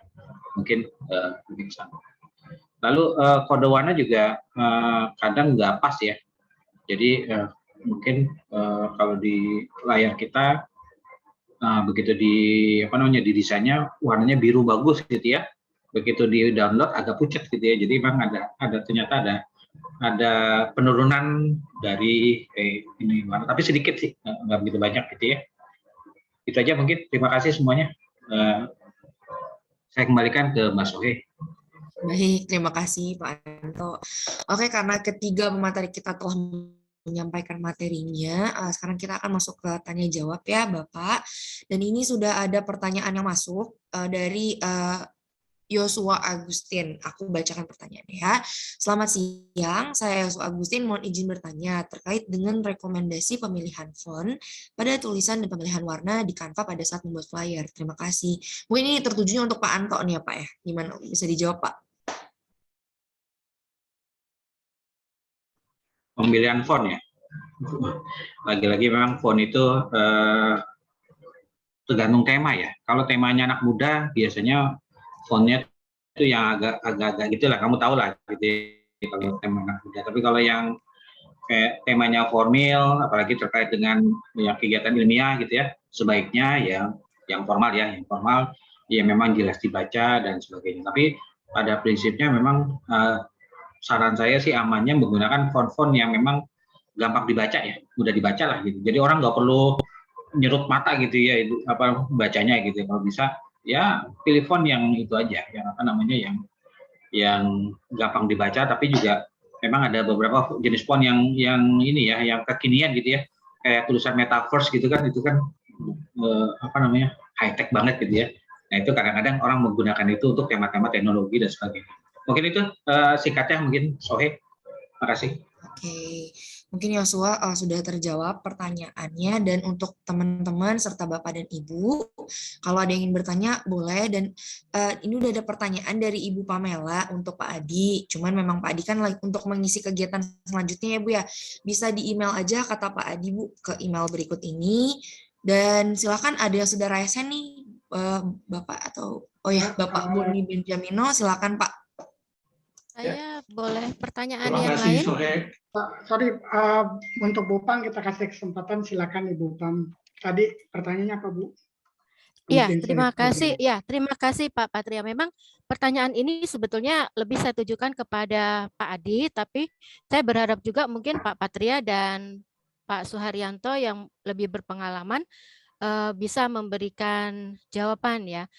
mungkin lebih ke sana. Lalu kode warna juga kadang nggak pas ya. Jadi mungkin kalau di layar kita begitu di apa namanya di desainnya warnanya biru bagus gitu ya, begitu di download agak pucat gitu ya. Jadi memang ternyata ada penurunan dari ini warna, tapi sedikit sih, nggak begitu banyak gitu ya. Itu aja mungkin. Terima kasih semuanya. Saya kembalikan ke Mas Sohe. Baik, terima kasih Pak Anto. Oke, karena ketiga pemateri kita telah menyampaikan materinya, sekarang kita akan masuk ke tanya jawab ya Bapak. Dan ini sudah ada pertanyaan yang masuk dari Yosua Agustin. Aku bacakan pertanyaannya ya. Selamat siang, saya Yosua Agustin, mohon izin bertanya terkait dengan rekomendasi pemilihan font pada tulisan dan pemilihan warna di Canva pada saat membuat flyer. Terima kasih. Mungkin ini tertujunya untuk Pak Anto nih ya Pak ya. Gimana bisa dijawab Pak? Pemilihan font ya. Lagi-lagi memang font itu tergantung tema ya. Kalau temanya anak muda biasanya fontnya itu yang agak-agak gitulah, kamu tahu lah gitu ya, kalau tema anak muda. Tapi kalau yang kayak temanya formal, apalagi terkait dengan yang kegiatan ilmiah gitu ya, sebaiknya yang formal ya, ya memang jelas dibaca dan sebagainya. Tapi pada prinsipnya memang saran saya sih amannya menggunakan font-font yang memang gampang dibaca ya, mudah dibaca lah gitu. Jadi orang nggak perlu nyerut mata gitu ya, apa bacanya gitu. Kalau bisa ya pilih font yang itu aja, yang apa namanya yang gampang dibaca, tapi juga memang ada beberapa jenis font yang ini ya, yang kekinian gitu ya, kayak tulisan metaverse gitu kan, itu kan apa namanya high tech banget gitu ya. Nah itu kadang-kadang orang menggunakan itu untuk tema-tema teknologi dan sebagainya. Mungkin itu singkatnya mungkin Sohe. Makasih. Oke, mungkin Yosua sudah terjawab pertanyaannya, dan untuk teman-teman serta Bapak dan Ibu, kalau ada yang ingin bertanya boleh. Dan ini udah ada pertanyaan dari Ibu Pamela untuk Pak Adi, cuman memang Pak Adi kan untuk mengisi kegiatan selanjutnya ya Bu ya, bisa di email aja kata Pak Adi Bu ke email berikut ini. Dan silakan ada yang sudah raise nih Bapak atau Bapak Boni Benjamino, silakan Pak. Saya boleh pertanyaan Terima yang kasih, lain? Sorry, untuk Bu Pam kita kasih kesempatan, silakan Ibu Pam. Tadi pertanyaannya apa Bu? Iya, terima kasih. Ya, terima kasih Pak Patria. Memang pertanyaan ini sebetulnya lebih saya tujukan kepada Pak Adi, tapi saya berharap juga mungkin Pak Patria dan Pak Suharyanto yang lebih berpengalaman bisa memberikan jawaban ya.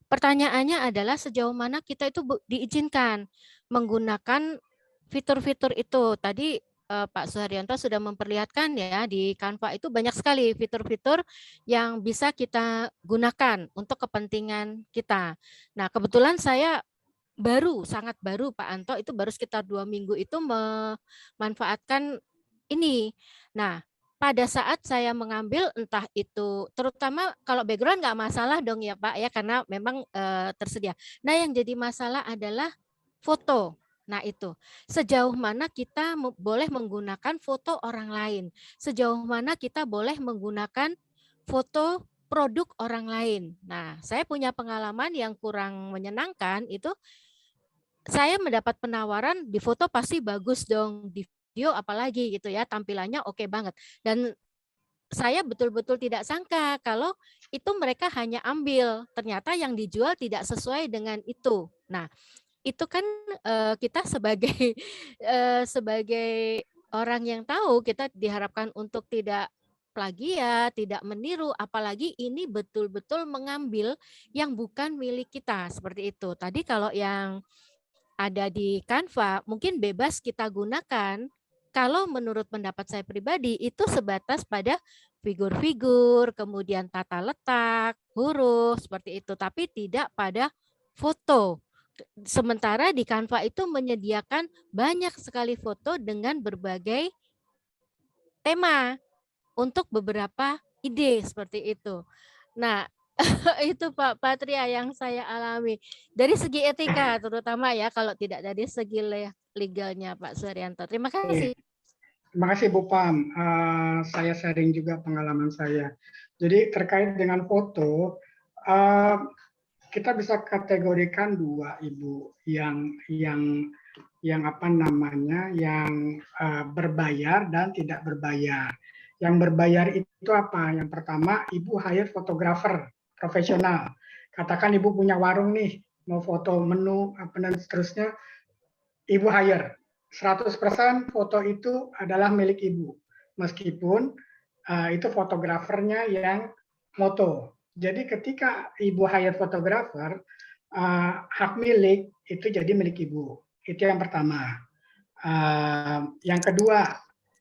Pertanyaannya adalah sejauh mana kita itu diizinkan menggunakan fitur-fitur itu. Tadi Pak Suharyanto sudah memperlihatkan ya, di Canva itu banyak sekali fitur-fitur yang bisa kita gunakan untuk kepentingan kita. Nah, kebetulan saya sangat baru Pak Anto, itu baru sekitar 2 minggu itu memanfaatkan ini. Nah, pada saat saya mengambil entah itu, terutama kalau background nggak masalah dong ya Pak ya, karena memang tersedia. Nah yang jadi masalah adalah foto. Nah itu, sejauh mana kita boleh menggunakan foto orang lain, sejauh mana kita boleh menggunakan foto produk orang lain. Nah saya punya pengalaman yang kurang menyenangkan, itu saya mendapat penawaran di foto pasti bagus dong, di video apalagi gitu ya, tampilannya oke banget. Dan saya betul-betul tidak sangka kalau itu mereka hanya ambil, ternyata yang dijual tidak sesuai dengan itu. Nah, itu kan kita sebagai sebagai orang yang tahu, kita diharapkan untuk tidak plagiat, tidak meniru, apalagi ini betul-betul mengambil yang bukan milik kita, seperti itu. Tadi kalau yang ada di Canva mungkin bebas kita gunakan. Kalau menurut pendapat saya pribadi itu sebatas pada figur-figur, kemudian tata letak, huruf seperti itu, tapi tidak pada foto. Sementara di Canva itu menyediakan banyak sekali foto dengan berbagai tema untuk beberapa ide seperti itu. Nah, itu Pak Patria yang saya alami dari segi etika terutama ya, kalau tidak dari segi legalnya Pak Suryanto. Terima kasih. Terima kasih Bu Pam. Saya sharing juga pengalaman saya. Jadi terkait dengan foto, kita bisa kategorikan dua Ibu, yang apa namanya, yang berbayar dan tidak berbayar. Yang berbayar itu apa? Yang pertama, Ibu hire fotografer profesional. Katakan Ibu punya warung nih, mau foto menu apa dan seterusnya, Ibu hire. 100% foto itu adalah milik Ibu. Meskipun itu fotografernya yang moto. Jadi ketika Ibu hire fotografer, hak milik itu jadi milik Ibu. Itu yang pertama. Yang kedua,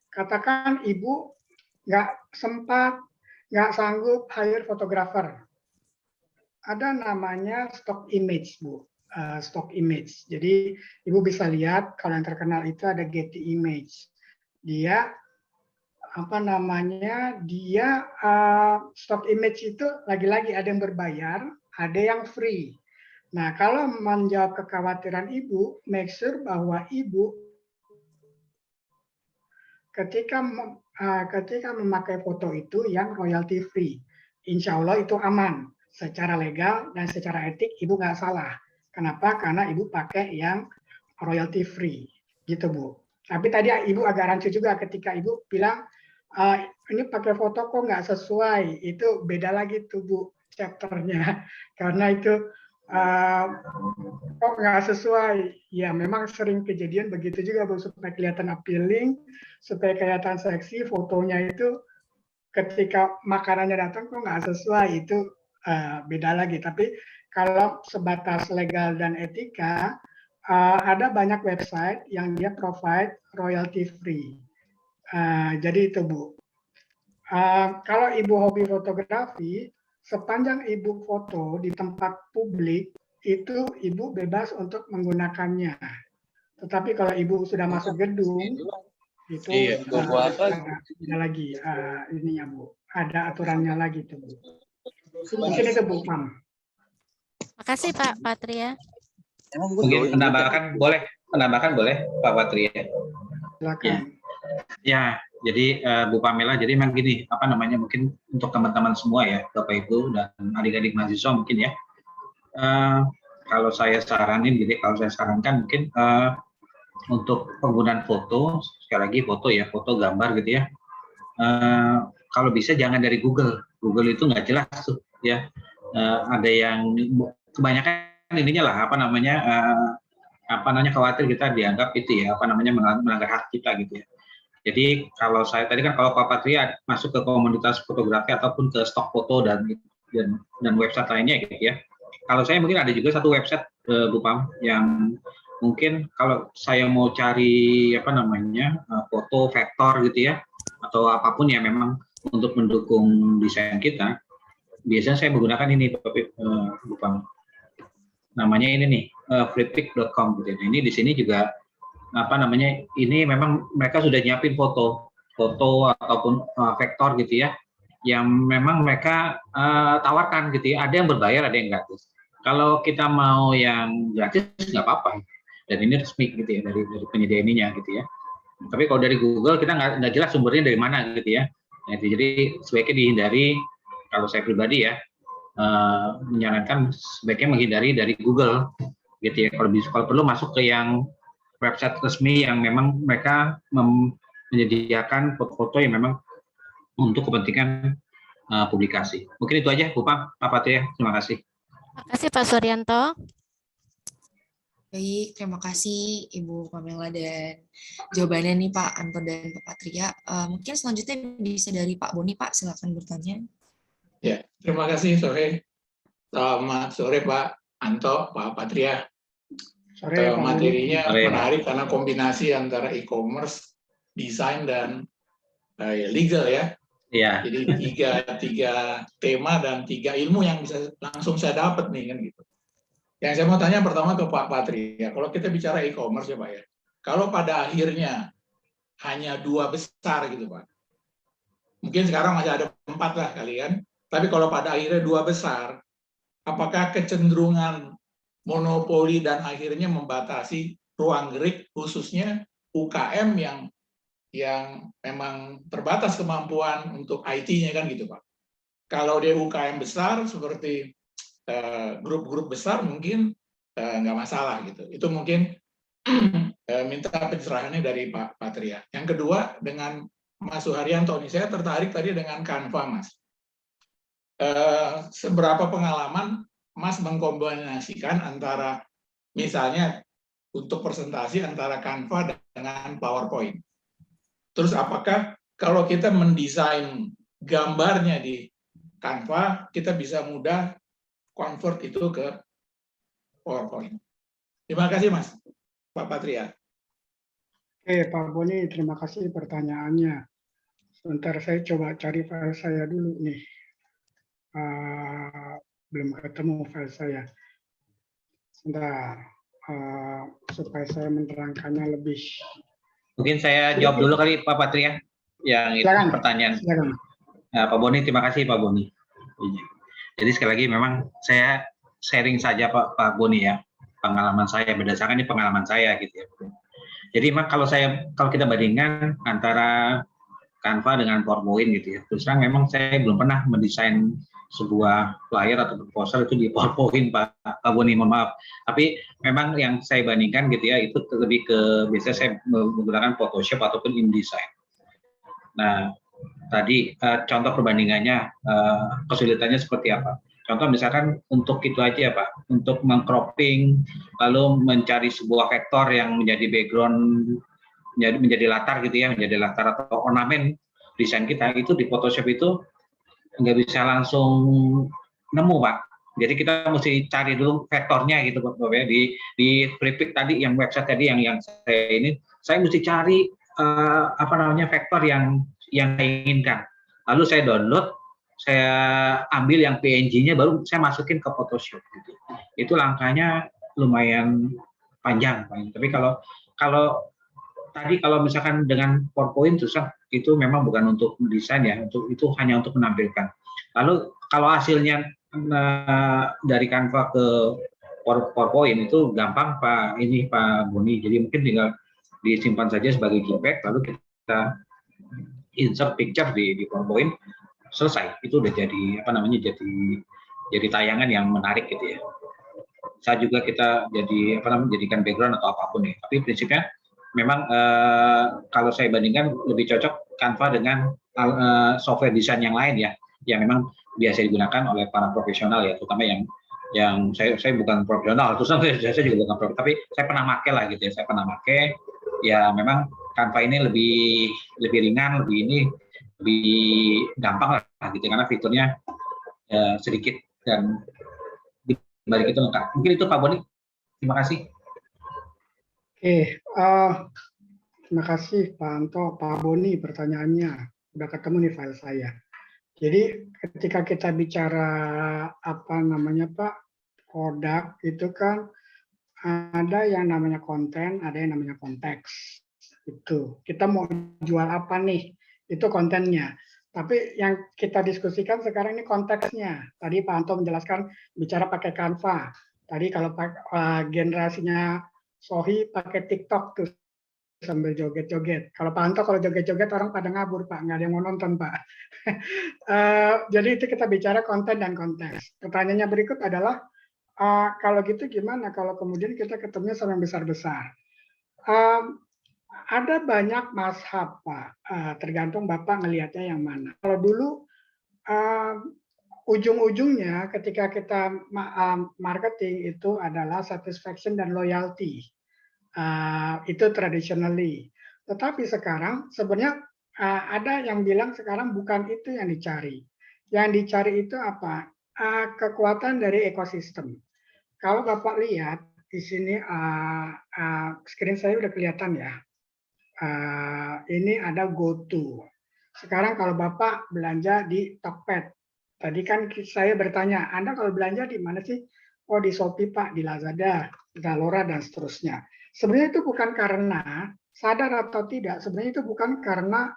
katakan Ibu nggak sempat, nggak sanggup hire fotografer. Ada namanya stock image, Bu. Stock image. Jadi Ibu bisa lihat kalau yang terkenal itu ada Getty Image. Dia apa namanya? Dia stock image itu lagi-lagi ada yang berbayar, ada yang free. Nah, kalau menjawab kekhawatiran Ibu, make sure bahwa Ibu ketika memakai foto itu yang royalty free, insya Allah itu aman. Secara legal dan secara etik Ibu nggak salah. Kenapa? Karena Ibu pakai yang royalty free, gitu Bu. Tapi tadi Ibu agak rancu juga ketika Ibu bilang, ini pakai foto kok nggak sesuai. Itu beda lagi tuh Bu, chapternya. Karena itu kok nggak sesuai. Ya memang sering kejadian begitu juga Bu, supaya kelihatan appealing, supaya kelihatan seksi, fotonya itu ketika makanannya datang kok nggak sesuai. Itu beda lagi. Tapi kalau sebatas legal dan etika, ada banyak website yang dia provide royalty free. Jadi itu Bu. Kalau Ibu hobi fotografi, sepanjang Ibu foto di tempat publik, itu Ibu bebas untuk menggunakannya. Tetapi kalau Ibu sudah masuk gedung, itu ada lagi ininya Bu. Ada aturannya lagi itu Bu. Mungkin itu Bu Pam. Makasih Pak Patria. Mungkin menambahkan boleh Pak Patria. Silakan. Ya, jadi Bu Pamela, jadi memang gini, apa namanya, mungkin untuk teman-teman semua ya, Bapak Ibu dan adik-adik mahasiswa mungkin ya. Kalau saya saranin, jadi kalau saya sarankan mungkin untuk penggunaan foto, sekali lagi foto ya, foto gambar gitu ya. Kalau bisa jangan dari Google. Google itu nggak jelas tuh ya. Ada yang kebanyakan ininya lah apa namanya khawatir kita dianggap itu ya apa namanya melanggar hak kita gitu ya. Jadi kalau saya tadi kan kalau Pak Patria masuk ke komunitas fotografi ataupun ke stok foto dan website lainnya gitu ya. Kalau saya mungkin ada juga satu website Bu Pam yang mungkin kalau saya mau cari apa namanya foto vektor gitu ya atau apapun ya memang untuk mendukung desain kita. Biasanya saya menggunakan ini, Bu Pam. Namanya ini nih, freepik.com gitu. Ini di sini juga apa namanya? Ini memang mereka sudah nyiapin foto ataupun vektor gitu ya, yang memang mereka tawarkan gitu ya. Ada yang berbayar, ada yang gratis. Kalau kita mau yang gratis nggak apa-apa. Dan ini resmi gitu ya dari penyedia ininya gitu ya. Tapi kalau dari Google kita nggak jelas sumbernya dari mana gitu ya. Nah, jadi sebaiknya dihindari. Kalau saya pribadi ya menyarankan sebaiknya menghindari dari Google gitu ya. Kalau perlu masuk ke yang website resmi yang memang mereka menyediakan foto-foto yang memang untuk kepentingan publikasi. Mungkin itu aja, Bu Pak Patria. Terima kasih. Terima kasih Pak Suryanto. Baik, terima kasih Ibu Pamela dan jawabannya nih Pak Anto dan Pak Patria. Mungkin selanjutnya bisa dari Pak Boni, Pak, silakan bertanya. Ya, terima kasih sore. Selamat sore Pak Anto, Pak Patria. Sore, Pak Materinya Sore, Pak. menarik karena kombinasi antara e-commerce, desain, dan legal ya. Iya. Jadi tiga tema dan 3 ilmu yang bisa langsung saya dapat nih kan gitu. Yang saya mau tanya pertama ke Pak Patria, kalau kita bicara e-commerce ya Pak ya, kalau pada akhirnya hanya 2 besar gitu Pak, mungkin sekarang masih ada 4 lah kali kan, tapi kalau pada akhirnya 2 besar, apakah kecenderungan monopoli dan akhirnya membatasi ruang gerak khususnya UKM yang memang terbatas kemampuan untuk IT-nya kan gitu Pak. Kalau dia UKM besar seperti grup-grup besar mungkin nggak masalah gitu. Itu mungkin minta pencerahannya dari Pak Patria. Yang kedua dengan Mas Suharyanto, saya tertarik tadi dengan Canva Mas. Seberapa pengalaman Mas mengkombinasikan antara misalnya untuk presentasi antara Canva dengan PowerPoint. Terus apakah kalau kita mendesain gambarnya di Canva, kita bisa mudah convert itu ke PowerPoint. Terima kasih Mas, Pak Patria. Oke, Pak Boni, terima kasih pertanyaannya. Sebentar saya coba cari file saya dulu nih. Belum ketemu file saya. Sebentar, supaya saya menerangkannya lebih. Mungkin saya jawab dulu kali Pak Patria yang itu Silakan. pertanyaan. Silakan. Pak Boni, terima kasih Pak Boni. Jadi sekali lagi memang saya sharing saja Pak Boni ya, pengalaman saya berdasarkan ini pengalaman saya gitu ya. Jadi memang kalau kita bandingkan antara Canva dengan PowerPoint gitu ya, terus terang memang saya belum pernah mendesain sebuah flyer atau proposal itu di PowerPoint Pak Boni, mohon maaf. Tapi memang yang saya bandingkan gitu ya, itu lebih ke biasanya saya menggunakan Photoshop ataupun InDesign. Nah, tadi contoh perbandingannya, kesulitannya seperti apa? Contoh misalkan untuk itu aja Pak, untuk meng-cropping, lalu mencari sebuah vektor yang menjadi background, menjadi latar gitu ya, menjadi latar atau ornamen desain kita, itu di Photoshop itu nggak bisa langsung nemu Pak. Jadi kita mesti cari dulu vektornya gitu Pak ya, di Flippic tadi yang website tadi yang saya ini, saya mesti cari vektor yang saya inginkan. Lalu saya download, saya ambil yang PNG-nya, baru saya masukin ke Photoshop gitu. Itu langkahnya lumayan panjang Pak. Tapi kalau misalkan dengan PowerPoint susah, itu memang bukan untuk mendesain ya, itu hanya untuk menampilkan. Lalu kalau hasilnya dari Canva ke PowerPoint itu gampang Pak Boni. Jadi mungkin tinggal disimpan saja sebagai JPEG, lalu kita insert picture di PowerPoint, selesai. Itu udah jadi jadi tayangan yang menarik gitu ya. Bisa juga kita jadikan background atau apapun ya. Tapi prinsipnya memang kalau saya bandingkan lebih cocok Canva dengan software desain yang lain ya, yang memang biasa digunakan oleh para profesional ya, terutama yang saya bukan profesional, terus saya juga bukan profesional, tapi saya pernah pakai lah gitu ya, saya pernah pakai ya. Memang Canva ini lebih ringan, lebih gampang lah gitu, karena fiturnya sedikit dan dibalik itu lengkap. Mungkin itu Pak Boni. Terima kasih. Oke, terima kasih Pak Anto, Pak Boni pertanyaannya. Udah ketemu nih file saya. Jadi ketika kita bicara Pak, produk itu kan ada yang namanya konten, ada yang namanya konteks. Itu kita mau jual apa nih? Itu kontennya. Tapi yang kita diskusikan sekarang ini konteksnya. Tadi Pak Anto menjelaskan bicara pakai Canva. Tadi kalau generasinya Sohi pakai TikTok tuh sambil joget-joget. Kalau Pak Anto kalau joget-joget orang pada ngabur Pak, nggak ada yang mau nonton Pak. Jadi itu kita bicara konten dan konteks. Pertanyaannya berikut adalah kalau gitu gimana kalau kemudian kita ketemunya sama yang besar-besar? Ada banyak mazhab, Pak. Tergantung Bapak ngelihatnya yang mana. Kalau dulu ujung-ujungnya ketika kita marketing itu adalah satisfaction dan loyalty. Itu traditionally. Tetapi sekarang sebenarnya ada yang bilang sekarang bukan itu yang dicari. Yang dicari itu apa? Kekuatan dari ekosistem. Kalau Bapak lihat di sini screen saya udah kelihatan ya. Ini ada GoTo. Sekarang kalau Bapak belanja di Tokped, tadi kan saya bertanya, Anda kalau belanja di mana sih? Oh di Shopee Pak, di Lazada, Zalora dan seterusnya. Sebenarnya itu bukan karena sadar atau tidak, sebenarnya itu bukan karena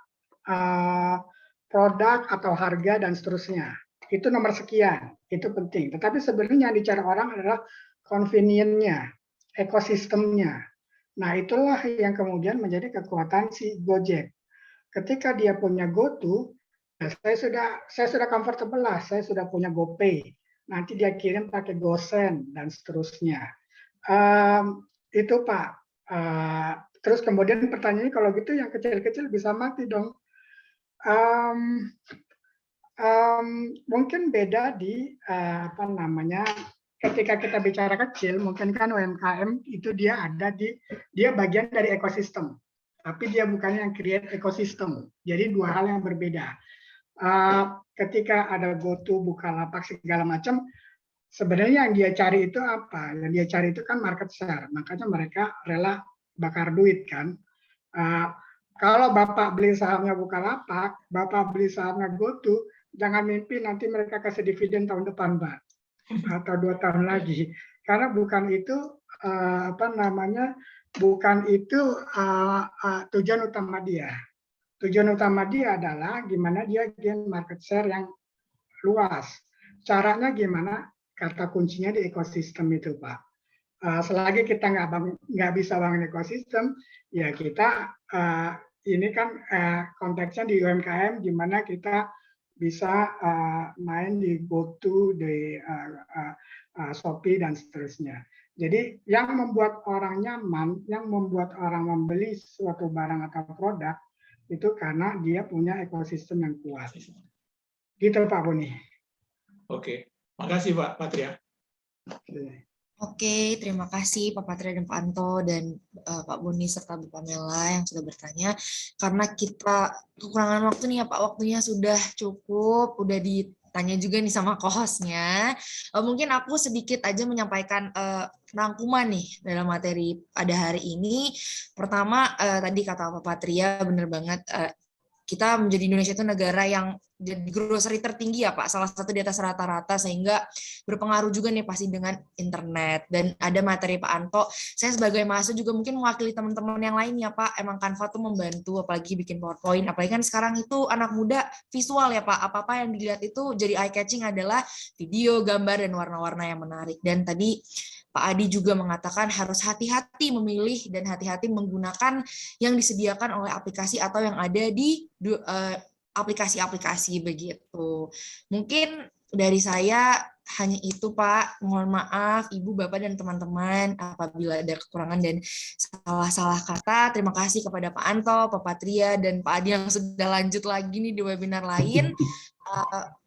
produk atau harga dan seterusnya. Itu nomor sekian, itu penting. Tetapi sebenarnya yang dicari orang adalah convenience-nya, ekosistemnya. Nah, itulah yang kemudian menjadi kekuatan si Gojek. Ketika dia punya GoTo, saya sudah comfortable lah, saya sudah punya GoPay. Nanti dia kirim pakai GoSend dan seterusnya. Itu Pak. Terus kemudian pertanyaannya kalau gitu yang kecil-kecil bisa mati dong. Mungkin beda di apa namanya, ketika kita bicara kecil, mungkin kan UMKM itu dia bagian dari ekosistem, tapi dia bukan yang create ekosistem. Jadi dua hal yang berbeda. Ketika ada GoTo, Bukalapak segala macam, sebenarnya yang dia cari itu apa? Yang dia cari itu kan market share. Makanya mereka rela bakar duit kan. Kalau Bapak beli sahamnya Bukalapak, Bapak beli sahamnya GoTo, jangan mimpi nanti mereka kasih dividen tahun depan, Pak. Atau 2 tahun lagi, karena bukan itu apa namanya, bukan itu tujuan utama dia. Tujuan utama dia adalah gimana dia gain market share yang luas. Caranya gimana? Kata kuncinya di ekosistem itu, Pak. Selagi kita nggak bisa bangun ekosistem, ya kita ini kan konteksnya di UMKM, gimana kita bisa main di GoTo, di Shopee dan seterusnya. Jadi yang membuat orang nyaman, yang membuat orang membeli suatu barang atau produk itu karena dia punya ekosistem yang kuat. Gitu Pak Boni. Oke, makasih Pak Patria. Oke, terima kasih Pak Patria dan Pak Anto dan Pak Boni serta Bu Pamela yang sudah bertanya. Karena kita kekurangan waktu nih ya Pak, waktunya sudah cukup, udah ditanya juga nih sama co-hostnya. Mungkin aku sedikit aja menyampaikan rangkuman nih dalam materi pada hari ini. Pertama, tadi kata Pak Patria benar banget, kita menjadi Indonesia itu negara yang jadi grocery tertinggi ya Pak, salah satu di atas rata-rata, sehingga berpengaruh juga nih pasti dengan internet. Dan ada materi Pak Anto, saya sebagai mahasiswa juga mungkin mewakili teman-teman yang lain ya Pak, emang Canva tuh membantu, apalagi bikin PowerPoint, apalagi kan sekarang itu anak muda visual ya Pak, apa-apa yang dilihat itu jadi eye-catching adalah video, gambar, dan warna-warna yang menarik. Dan tadi Pak Adi juga mengatakan harus hati-hati memilih dan hati-hati menggunakan yang disediakan oleh aplikasi atau yang ada di aplikasi-aplikasi begitu. Mungkin dari saya hanya itu Pak. Mohon maaf Ibu, Bapak, dan teman-teman apabila ada kekurangan dan salah-salah kata. Terima kasih kepada Pak Anto, Pak Patria, dan Pak Adi yang sudah lanjut lagi nih di webinar lain.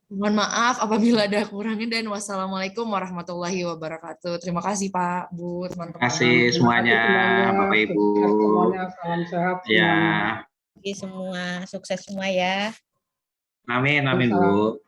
Mohon maaf apabila ada kurangnya, dan wassalamualaikum warahmatullahi wabarakatuh. Terima kasih Pak, Bu, teman-teman. Terima kasih semuanya, Bapak Ibu. Semuanya salam sehat. Ya. Semua sukses semua ya. Amin, amin Bu.